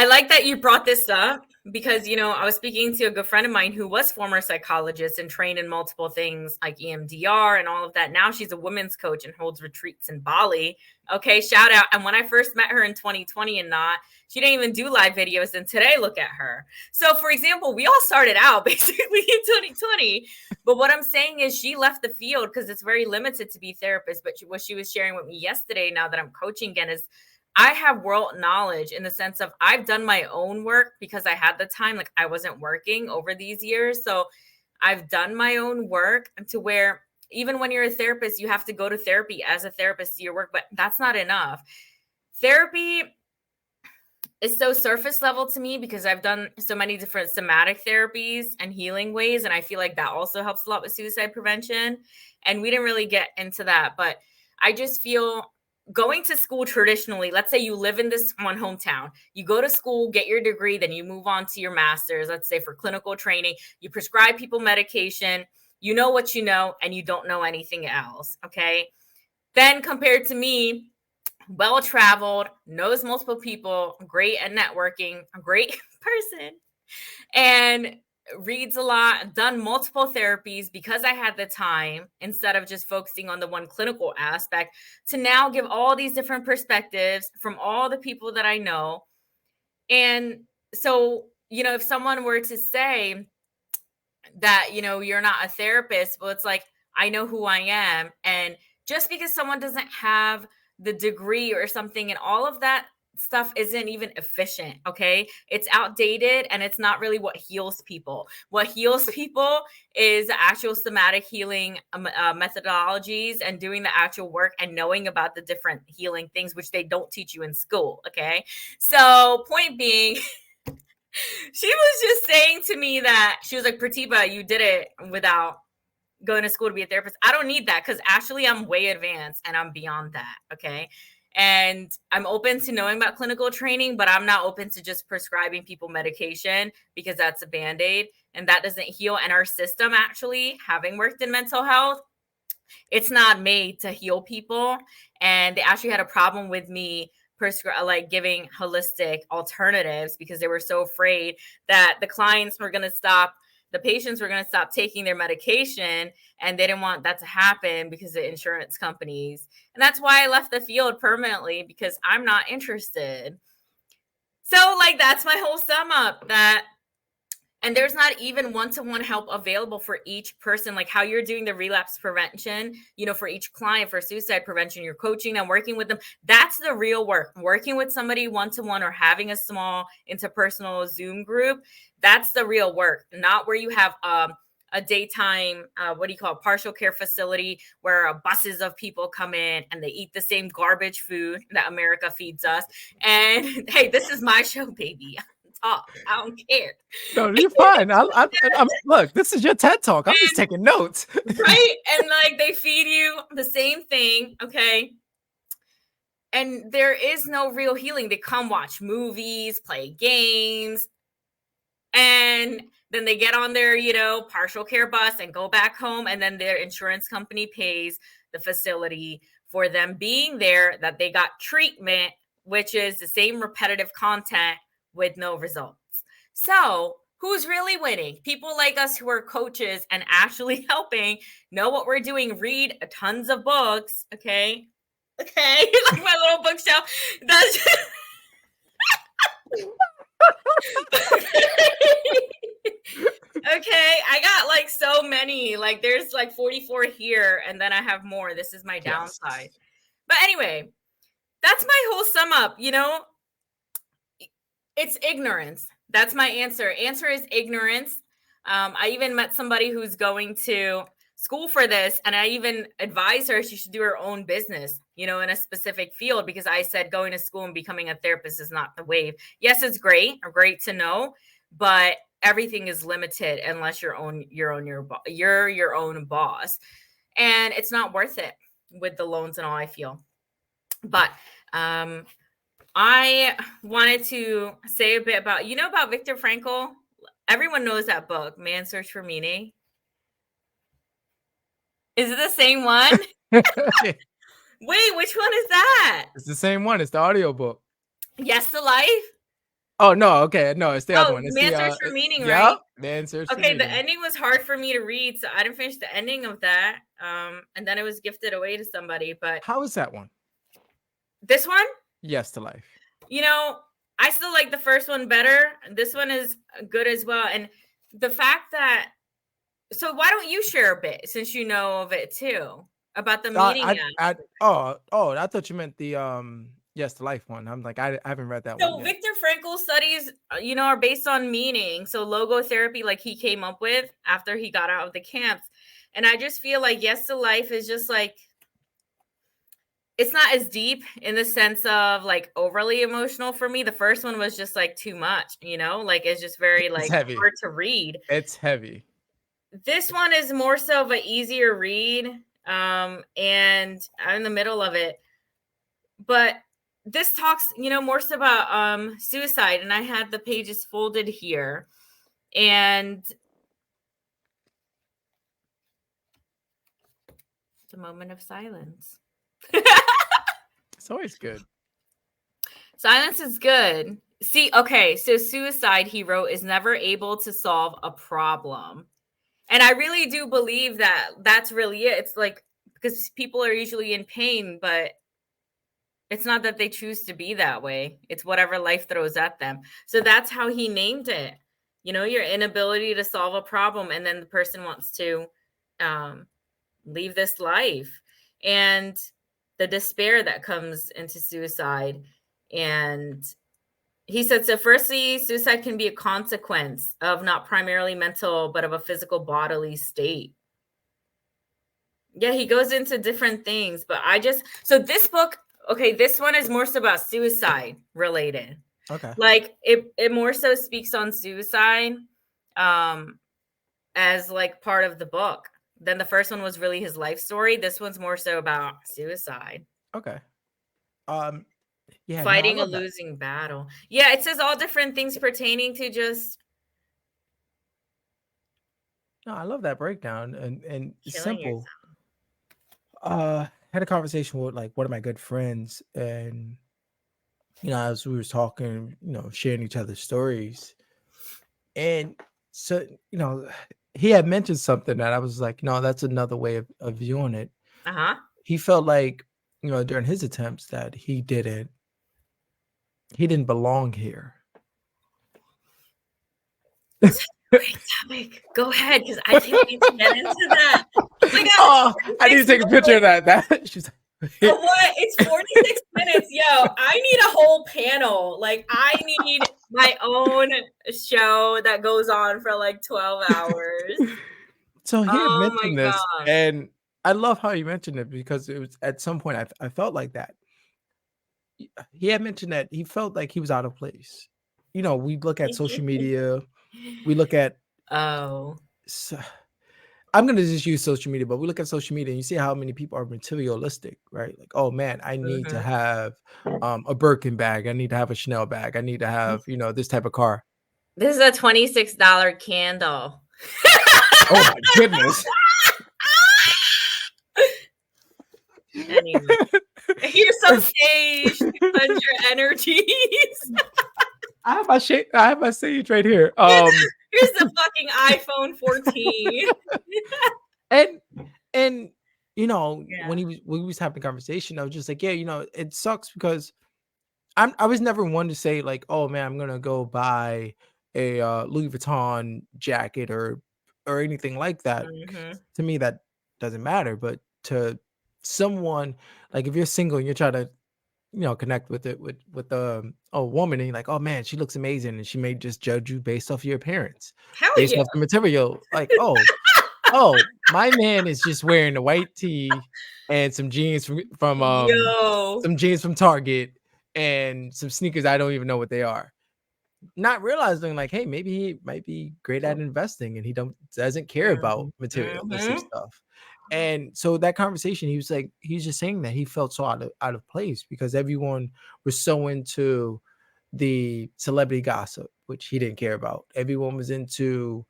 A: like that you brought this up because I was speaking to a good friend of mine who was former psychologist and trained in multiple things like EMDR and all of that. Now she's a women's coach and holds retreats in Bali. Okay, shout out. And when I first met her in 2020 and not, she didn't even do live videos. And today, look at her. So, for example, we all started out basically in 2020. But what I'm saying is she left the field because it's very limited to be therapist. But what she was sharing with me yesterday, now that I'm coaching again, is I have world knowledge in the sense of I've done my own work because I had the time, like I wasn't working over these years. So I've done my own work to where even when you're a therapist, you have to go to therapy as a therapist to your work, but that's not enough. Therapy is so surface level to me because I've done so many different somatic therapies and healing ways. And I feel like that also helps a lot with suicide prevention. And we didn't really get into that, but I just feel going to school traditionally, let's say you live in this one hometown, you go to school, get your degree, then you move on to your master's, let's say for clinical training, you prescribe people medication, you know what you know, and you don't know anything else. Okay. Then compared to me, well traveled, knows multiple people, great at networking, a great person. And reads a lot, done multiple therapies because I had the time instead of just focusing on the one clinical aspect to now give all these different perspectives from all the people that I know. And so, if someone were to say that, you're not a therapist, well, it's like, I know who I am. And just because someone doesn't have the degree or something and all of that stuff isn't even efficient, okay? It's outdated and it's not really what heals people. What heals people is the actual somatic healing methodologies and doing the actual work and knowing about the different healing things, which they don't teach you in school, okay? So, point being, she was just saying to me that she was like, Pratibha, you did it without going to school to be a therapist. I don't need that because actually I'm way advanced and I'm beyond that. Okay. And I'm open to knowing about clinical training, but I'm not open to just prescribing people medication because that's a band-aid and that doesn't heal. And our system, actually, having worked in mental health, it's not made to heal people. And they actually had a problem with me like giving holistic alternatives because they were so afraid that the clients were going to stop, the patients were going to stop taking their medication, and they didn't want that to happen because of insurance companies. And that's why I left the field permanently, because I'm not interested. So like, that's my whole sum up. And there's not even one-to-one help available for each person, like how you're doing the relapse prevention, for each client, for suicide prevention, you're coaching and working with them. That's the real work. Working with somebody one-to-one or having a small interpersonal Zoom group, that's the real work, not where you have a daytime, partial care facility where buses of people come in and they eat the same garbage food that America feeds us. And hey, this is my show, baby. Talk. I don't care.
B: No, you're fine. I'm look, this is your TED Talk. I'm just taking notes.
A: Right? And like, they feed you the same thing, okay? And there is no real healing. They come watch movies, play games, and then they get on their, partial care bus and go back home, and then their insurance company pays the facility for them being there, that they got treatment, which is the same repetitive content with no results. So who's really winning? People like us who are coaches and actually helping, know what we're doing, read tons of books, okay? Okay, like my little bookshelf. That's okay, I got like so many. Like, there's like 44 here, and then I have more. This is my downside. Yes. But anyway, that's my whole sum up, It's ignorance. That's my answer. Answer is ignorance. I even met somebody who's going to school for this, and I even advised her she should do her own business, in a specific field, because I said going to school and becoming a therapist is not the wave. Yes, it's great to know, but everything is limited unless you're your own boss, and it's not worth it with the loans and all, I feel. But I wanted to say a bit about, about Viktor Frankl. Everyone knows that book, Man's Search for Meaning. Is it the same one? Wait, which one is that?
B: It's the same one. It's the audiobook.
A: Yes to Life?
B: Oh, no. Okay. No, it's the other one. It's
A: Man's Search for Meaning, right?
B: Man's Search for
A: Meaning.
B: Meaning.
A: The ending was hard for me to read, so I didn't finish the ending of that. And then it was gifted away to somebody. But
B: how is that one?
A: This one?
B: Yes to Life.
A: I still like the first one better. This one is good as well. And the fact that, so why don't you share a bit, since you know of it too, about the meaning?
B: I thought you meant the Yes to Life one. I'm like, I haven't read that one.
A: So Viktor Frankl studies, are based on meaning. So logotherapy, like he came up with after he got out of the camps. And I just feel like Yes to Life is just like, it's not as deep in the sense of like overly emotional for me. The first one was just like too much, like it's just very like hard to read.
B: It's heavy.
A: This one is more so of an easier read. And I'm in the middle of it. But this talks, more so about suicide. And I had the pages folded here. And it's a moment of silence.
B: It's always good.
A: Silence is good. See, okay, so suicide, he wrote, is never able to solve a problem. And I really do believe that that's really it. It's like, because people are usually in pain, but it's not that they choose to be that way. It's whatever life throws at them. So that's how he named it. You know, your inability to solve a problem, and then the person wants to um, leave this life, and the despair that comes into suicide. And he said, so firstly, suicide can be a consequence of not primarily mental, but of a physical bodily state. Yeah, he goes into different things, but so this book, okay, this one is more so about suicide related.
B: Okay.
A: Like it more so speaks on suicide um as like part of the book. Then the first one was really his life story. This one's more so about suicide.
B: Okay. Um, yeah, no, I
A: Fighting a
B: love that.
A: losing battle. Yeah, it says all different things pertaining to just
B: No, I love that breakdown and it's
A: killing
B: simple.
A: yourself.
B: Had a conversation with like one of my good friends, and as we was talking, sharing each other's stories, and so he had mentioned something that I was like, that's another way of viewing it.
A: Uh-huh.
B: He felt like, during his attempts that he didn't belong here.
A: Great topic. Go ahead, because I can't wait to get into that. We got
B: Oh, I need to
A: 46
B: take a picture of
A: minutes.
B: that. She's
A: Oh, what? It's 46 minutes. Yo, I need a whole panel. Like, I need my own show that goes on for like 12 hours.
B: So he had
A: Oh my
B: mentioned this,
A: God.
B: and I love how he mentioned it because it was at some point I felt like that. He had mentioned that he felt like he was out of place. We look at social media, we look at
A: Oh.
B: s- I'm gonna just use social media, but we look at social media and you see how many people are materialistic, right? Like, oh man, I need to
A: Mhm.
B: have a Birkin bag, I need to have a Chanel bag, I need to have, this type of car.
A: This is a $26 candle.
B: Oh my goodness.
A: Anyway, here's some sage to cleanse your energies.
B: I have my sage right here.
A: Here's the fucking iPhone 14.
B: And and
A: Yeah.
B: when we was having a conversation, I was just like, yeah, it sucks because I was never one to say like, oh man, I'm gonna go buy a Louis Vuitton jacket or anything like that.
A: Mhm.
B: To me, that doesn't matter. But to someone, like if you're single and you're trying to connect with it with a woman, and you're like, oh man, she looks amazing, and she may just judge you based off your appearance,
A: Hell
B: based
A: yeah.
B: off the material, like, my man is just wearing a white tee and
A: Yo.
B: some jeans from Target and some sneakers I don't even know what they are. Not realizing like, hey, maybe he might be great at investing and he doesn't care about
A: Mhm.
B: materialistic
A: Mhm.
B: stuff. And so that conversation, he's just saying that he felt so out of place because everyone was so into the celebrity gossip, which he didn't care about. Everyone was into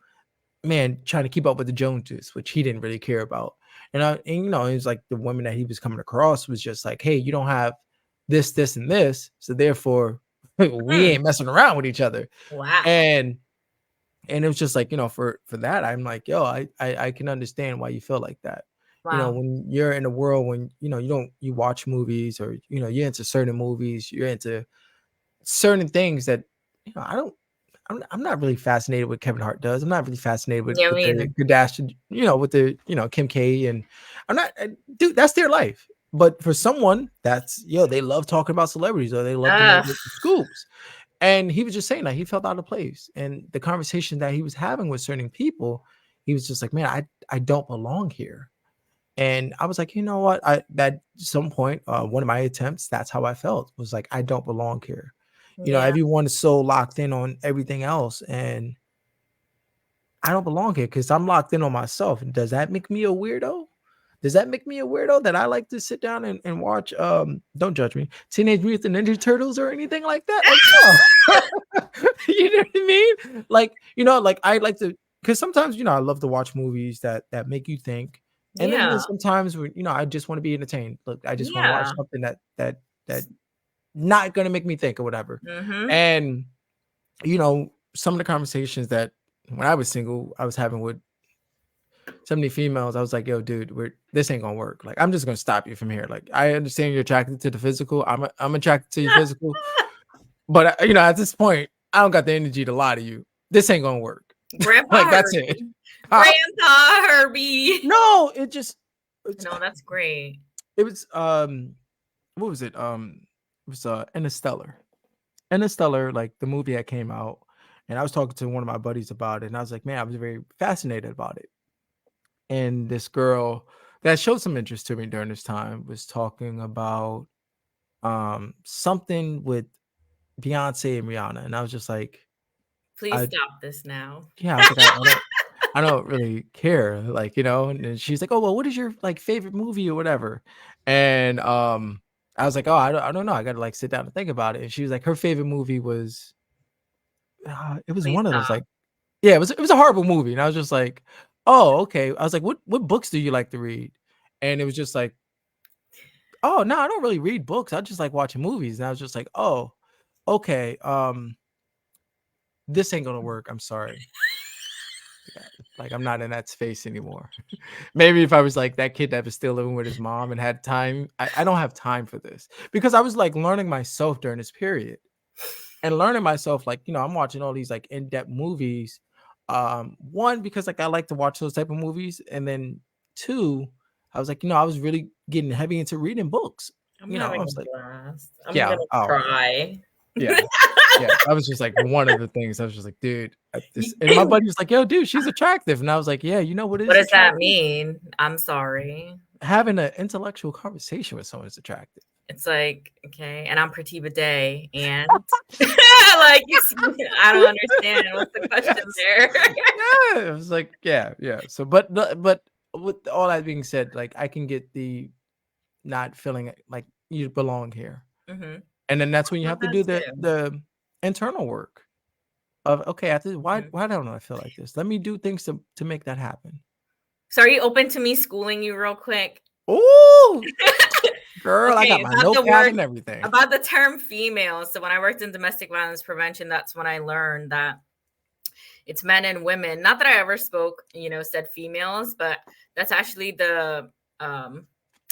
B: man trying to keep up with the Joneses, which he didn't really care about. It was like the woman that he was coming across was just like, hey, you don't have this, this, and this, so therefore we
A: Hmm.
B: ain't messing around with each other.
A: Wow.
B: And it was just like, for that, I'm like, yo, I can understand why you feel like that.
A: Wow.
B: When you're in a world when you watch movies or you're into certain movies, you're into certain things that I don't I'm not really fascinated with Kevin Hart does. I'm not really fascinated
A: Yeah,
B: with
A: me either.
B: the Kardashian, with the Kim K, and I'm not dude, that's their life. But for someone that's they love talking about celebrities or they love to know
A: Ugh.
B: the scoops. And he was just saying that he felt out of place. And the conversation that he was having with certain people, he was just like, man, I don't belong here. And I was like, you know what? At some point, one of my attempts, that's how I felt, was like, I don't belong here.
A: Yeah.
B: Everyone is so locked in on everything else, and I don't belong here because I'm locked in on myself. And does that make me a weirdo? Does that make me a weirdo that I like to sit down and watch don't judge me, Teenage Mutant Ninja Turtles or anything like that? Like, no. You know what I mean? Like, like I like to because sometimes, I love to watch movies that make you think. And then
A: Yeah.
B: there's sometimes when, I just want to be entertained. Look, I just want to watch
A: Yeah.
B: something that not gonna make me think or whatever.
A: Mm-hmm.
B: And some of the conversations that when I was single, I was having with so many females, I was like, yo, dude, this ain't gonna work. Like, I'm just gonna stop you from here. Like, I understand you're attracted to the physical. I'm attracted to your physical, but at this point, I don't got the energy to lie to you. This ain't gonna work.
A: Grandpa
B: Like, that's
A: Herbie.
B: it.
A: Grandpa Herbie.
B: No,
A: No, that's great.
B: it was what was it? It was Interstellar. Interstellar, like the movie that came out, and I was talking to one of my buddies about it, and I was like, man, I was very fascinated about it. And this girl that showed some interest to me during this time was talking about something with Beyonce and Rihanna, and I was just like,
A: Please
B: I
A: stop this now.
B: yeah, I was like, I don't really care, like, and then she's like, oh well, what is your like favorite movie or whatever, and I was like, oh, I don't know, I gotta like sit down and think about it, and she was like, her favorite movie was it was
A: Please
B: one of those
A: stop.
B: like yeah, it was a horrible movie, and I was just like, oh okay, I was like, what books do you like to read, and it was just like, oh no, I don't really read books, I just like watching movies, and I was just like, oh okay, this ain't gonna work, I'm sorry. Yeah, like I'm not in that space anymore. Maybe if I was like that kid that was still living with his mom and had time, I don't have time for this because I was like learning myself during this period and learning myself, like, I'm watching all these like in-depth movies. One, because like I like to watch those type of movies, and then two, I was like, I was really getting heavy into reading books.
A: I'm
B: I
A: having
B: was
A: a
B: like,
A: blast. I'm
B: yeah,
A: gonna
B: oh
A: cry.
B: yeah. Yeah, I was just like one of the things. I was just like, dude, this, and my buddy was like, yo, dude, she's attractive, and I was like, yeah, you know what
A: What
B: is
A: does that
B: attractive?
A: mean? I'm sorry.
B: Having an intellectual conversation with someone is attractive.
A: It's like, okay, and I'm Pretty Bidet, and like you see, I don't understand. What's the question
B: Yes.
A: there?
B: Yeah, it was like, yeah. So, but with all that being said, like I can get the not feeling like you belong here,
A: Mm-hmm.
B: and then that's when you
A: Love
B: have to
A: that
B: do the
A: too.
B: the internal work of okay, why
A: Mhm.
B: don't I feel like this? Let me do things to make that happen.
A: So, are you open to me schooling you real quick?
B: Ooh, girl, I got
A: Okay,
B: my
A: about the
B: notepad
A: word,
B: and everything.
A: about the term female. So, when I worked in domestic violence prevention, that's when I learned that it's men and women. Not that I ever spoke, said females, but that's actually the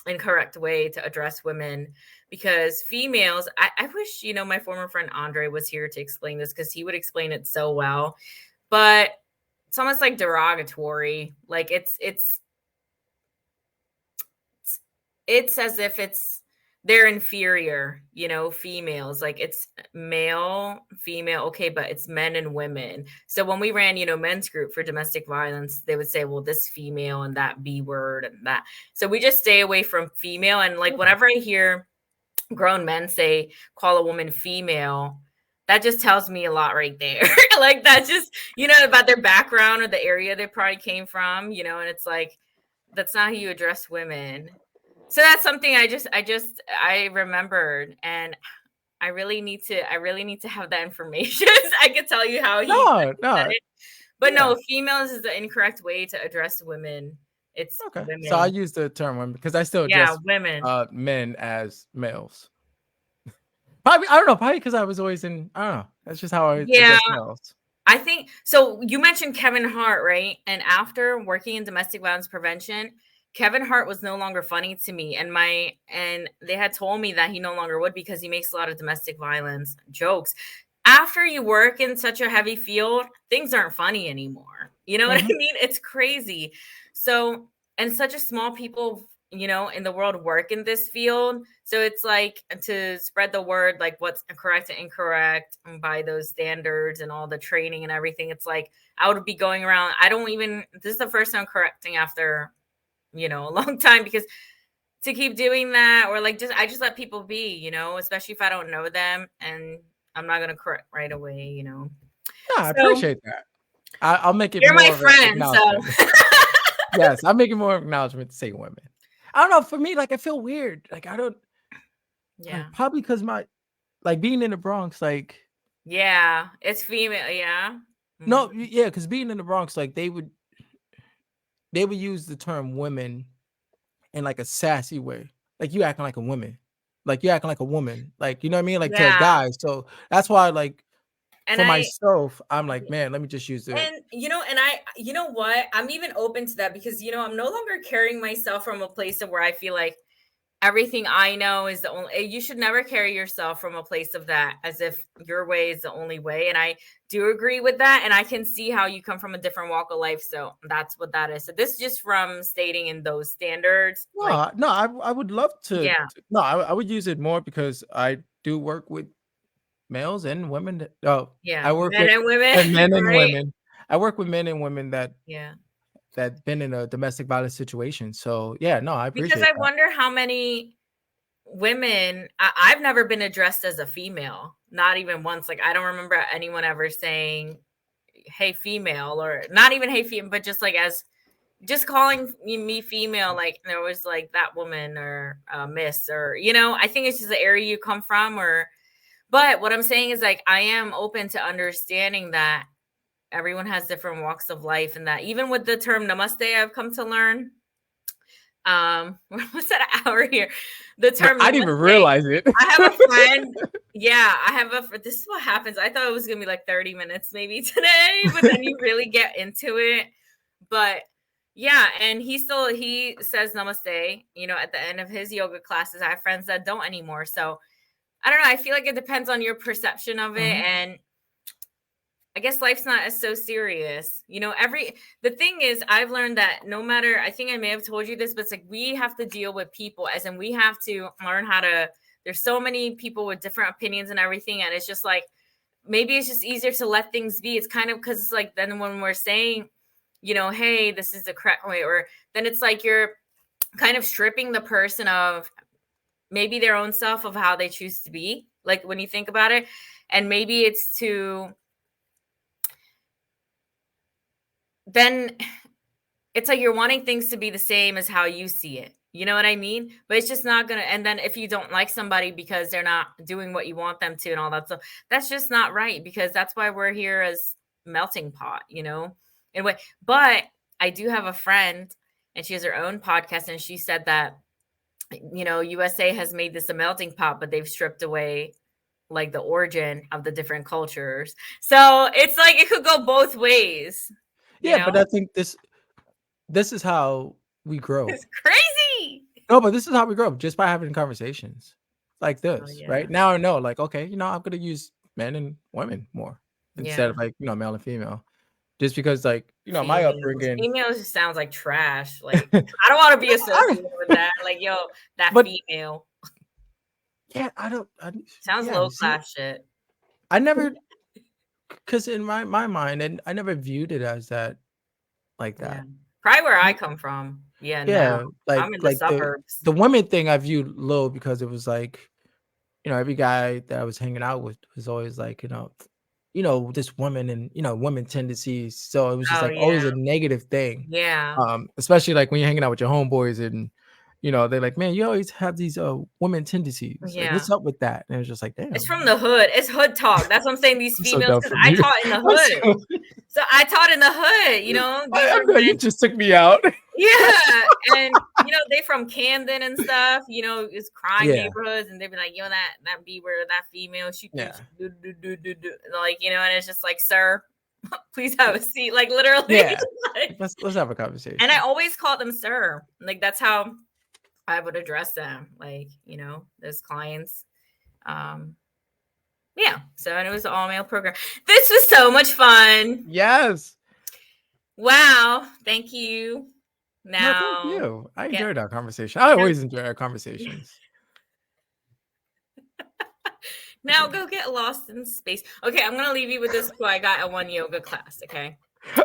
A: incorrect way to address women, because females, I wish, my former friend Andre was here to explain this because he would explain it so well. But it's almost like derogatory. Like it's as if they're inferior, females. Like it's male, female, okay, but it's men and women. So when we ran, men's group for domestic violence, they would say, well, this female and that B word and that. So we just stay away from female. And like
B: Okay.
A: whenever I hear grown men say, call a woman female, that just tells me a lot right there. Like that just, about their background or the area they probably came from, and it's like, that's not how you address women. So that's something I remembered, and I really need to have that information. So I could tell you how he
B: No,
A: said
B: no,
A: it. But
B: yeah.
A: no, females is the incorrect way to address women. It's
B: Okay. So I
A: women.
B: use the term women because I still
A: Yeah,
B: address
A: women.
B: men as males. Probably, I don't know, probably because I was always I don't know. That's just how I
A: Yeah,
B: address males.
A: I think so. You mentioned Kevin Hart, right? And after working in domestic violence prevention, Kevin Hart was no longer funny to me. And they had told me that he no longer would because he makes a lot of domestic violence jokes. After you work in such a heavy field, things aren't funny anymore. You know what I
B: Mhm.
A: mean? It's crazy. So, and such a small people, in the world work in this field. So it's like to spread the word, like what's correct and incorrect and by those standards and all the training and everything. It's like I would be going around. This is the first time correcting after, a long time, because to keep doing that, or like I just let people be, especially if I don't know them, and I'm not going to correct right away.
B: Yeah, I
A: So
B: appreciate that. I'll make it
A: you're my
B: more of an
A: friend. So
B: acknowledgement. Yes, I'm making more acknowledgement to say women. I don't know. For me, like I feel weird. Like I don't
A: yeah.
B: like probably because my like being in the Bronx. Like
A: Yeah. It's female. Yeah.
B: no,
A: Mhm.
B: yeah, because being in the Bronx, like they would use the term women in like a sassy way. Like you acting like a woman. like you're acting like a woman, like, you know what I mean, like to a
A: Yeah.
B: guy. So that's why, like,
A: And
B: for
A: I
B: myself, I'm like, man, let me just use it.
A: and you know what? I'm even open to that because I'm no longer carrying myself from a place of where I feel like everything I know is the only. You should never carry yourself from a place of that as if your way is the only way. And I do agree with that. And I can see how you come from a different walk of life. So that's what that is. So this is just from stating in those standards. Like,
B: No, I would love to.
A: yeah,
B: No, I would use it more because I do work with males and women. Oh,
A: yeah,
B: I work
A: men
B: with
A: and women,
B: men and
A: right?
B: women. I work with men and women
A: Yeah.
B: that been in a domestic violence situation. So yeah, no, I
A: Because
B: appreciate
A: I
B: that.
A: wonder how many women, I've never been addressed as a female, not even once. Like, I don't remember anyone ever saying, hey, female, or not even hey, female, but just like as just calling me female, like there was like that woman or miss, or I think it's just the area you come from, or but what I'm saying is like I am open to understanding that everyone has different walks of life, and that even with the term namaste, I've come to learn. We're almost at an hour here. The
B: No,
A: term
B: I didn't even
A: namaste.
B: realize it.
A: I have a friend. Yeah, I have a. This is what happens. I thought it was gonna be like 30 minutes maybe today, but then you really get into it. But yeah, and he says namaste. At the end of his yoga classes, I have friends that don't anymore. So I don't know. I feel like it depends on your perception of it,
B: Mhm.
A: and I guess life's not as so serious. The thing is, I've learned that no matter, I think I may have told you this, but it's like we have to deal with people, as in we have to learn how to, there's so many people with different opinions and everything. And it's just like, maybe it's just easier to let things be. It's kind of because it's like, then when we're saying, hey, this is the correct way, or then it's like you're kind of stripping the person of maybe their own self of how they choose to be. Like when you think about it, and maybe it's to, then it's like you're wanting things to be the same as how you see it. You know what I mean? But it's just not going to. And then if you don't like somebody because they're not doing what you want them to and all that stuff, that's just not right, because that's why we're here as melting pot. Anyway, but I do have a friend and she has her own podcast, and she said that, USA has made this a melting pot, but they've stripped away like the origin of the different cultures. So it's like it could go both ways, you
B: Yeah,
A: know?
B: but I think this is how we grow.
A: It's crazy.
B: No, but this is how we grow, just by having conversations like
A: Oh,
B: this,
A: yeah.
B: right? Now I know, like, okay, I'm gonna use men and women more instead
A: Yeah.
B: of like, male and female. Just because like, my
A: Females.
B: upbringing.
A: Females just sounds like trash. Like, I don't want to be
B: I
A: associated with that. Like, yo, that
B: but
A: female
B: yeah, I don't
A: sounds
B: yeah,
A: low
B: see,
A: class shit.
B: I never, because in my mind, and I never viewed it as that, like
A: Yeah.
B: that.
A: Probably where I come from. Yeah, no.
B: Yeah,
A: I'm
B: like
A: in the
B: like the
A: suburbs.
B: the women thing I viewed low because it was like, every guy that I was hanging out with was always like, this woman and, women tendencies. So it was just
A: Oh,
B: like
A: yeah.
B: always a negative thing.
A: Yeah.
B: Especially like when you're hanging out with your homeboys and, they're like, man, you always have these women tendencies. Like,
A: Yeah.
B: what's up with that? And it was just like,
A: It's
B: damn,
A: from the hood. It's hood talk. That's what I'm saying. These
B: I'm so
A: females,
B: dumb
A: because
B: from
A: I
B: you.
A: taught in the
B: I'm
A: hood.
B: so
A: So I taught in the hood, these
B: I
A: are
B: know you
A: men.
B: just took me out.
A: Yeah, and they from Camden and stuff. It's crime
B: Yeah,
A: neighborhoods, and they'd be like, "Yo, that be where that female she
B: yeah,
A: thinks do," like and it's just like, "Sir, please have a seat," like literally.
B: yeah.
A: Like,
B: Let's have a
A: and I
B: conversation.
A: always called them sir. Like that's how I would address them. Like those clients. Um, yeah. So and it was an all male program. This was so much fun.
B: Yes.
A: Wow. Thank you.
B: No, thank
A: Now
B: you. I
A: get
B: enjoyed our conversation. I always enjoy our conversations.
A: Now go get lost in space. Okay, I'm gonna leave you with this quote I got at one yoga class. Okay.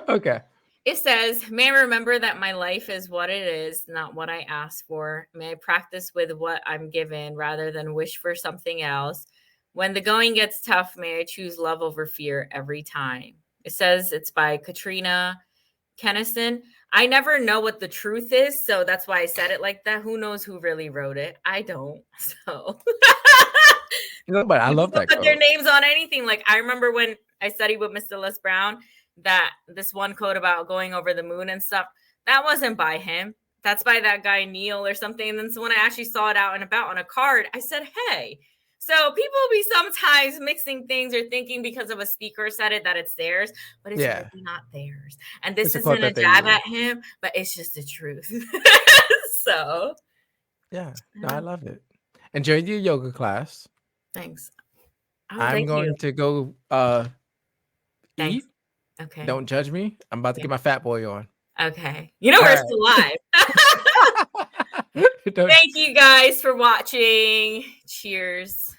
B: Okay.
A: It says, "May I remember that my life is what it is, not what I ask for. May I practice with what I'm given rather than wish for something else. When the going gets tough, may I choose love over fear every time." It says it's by Katrina Kennison. I never know what the truth is, so that's why I said it like that. Who knows who really wrote it? I don't. So
B: But I love
A: people
B: that
A: put their
B: quote.
A: names on anything. Like I remember when I studied with Mr. Les Brown, that this one quote about going over the moon and stuff, that wasn't by him. that's by that guy Neil or something. And then so when I actually saw it out and about on a card, I said, hey. So people be sometimes mixing things or thinking because of a speaker said it that it's theirs, but it's
B: Yeah.
A: really not theirs. And
B: It's
A: this
B: a quote
A: isn't a
B: that they
A: jab
B: use.
A: at him, but it's just the truth. So
B: Yeah. No, I love it. Enjoy your yoga class.
A: thanks. Oh,
B: I'm
A: thank you.
B: going to go
A: Thanks.
B: eat.
A: Okay.
B: Don't judge me. I'm about to get my fat boy on.
A: Okay. You know,
B: All
A: we're
B: right.
A: still live.
B: Don't
A: Thank you guys for watching. Cheers.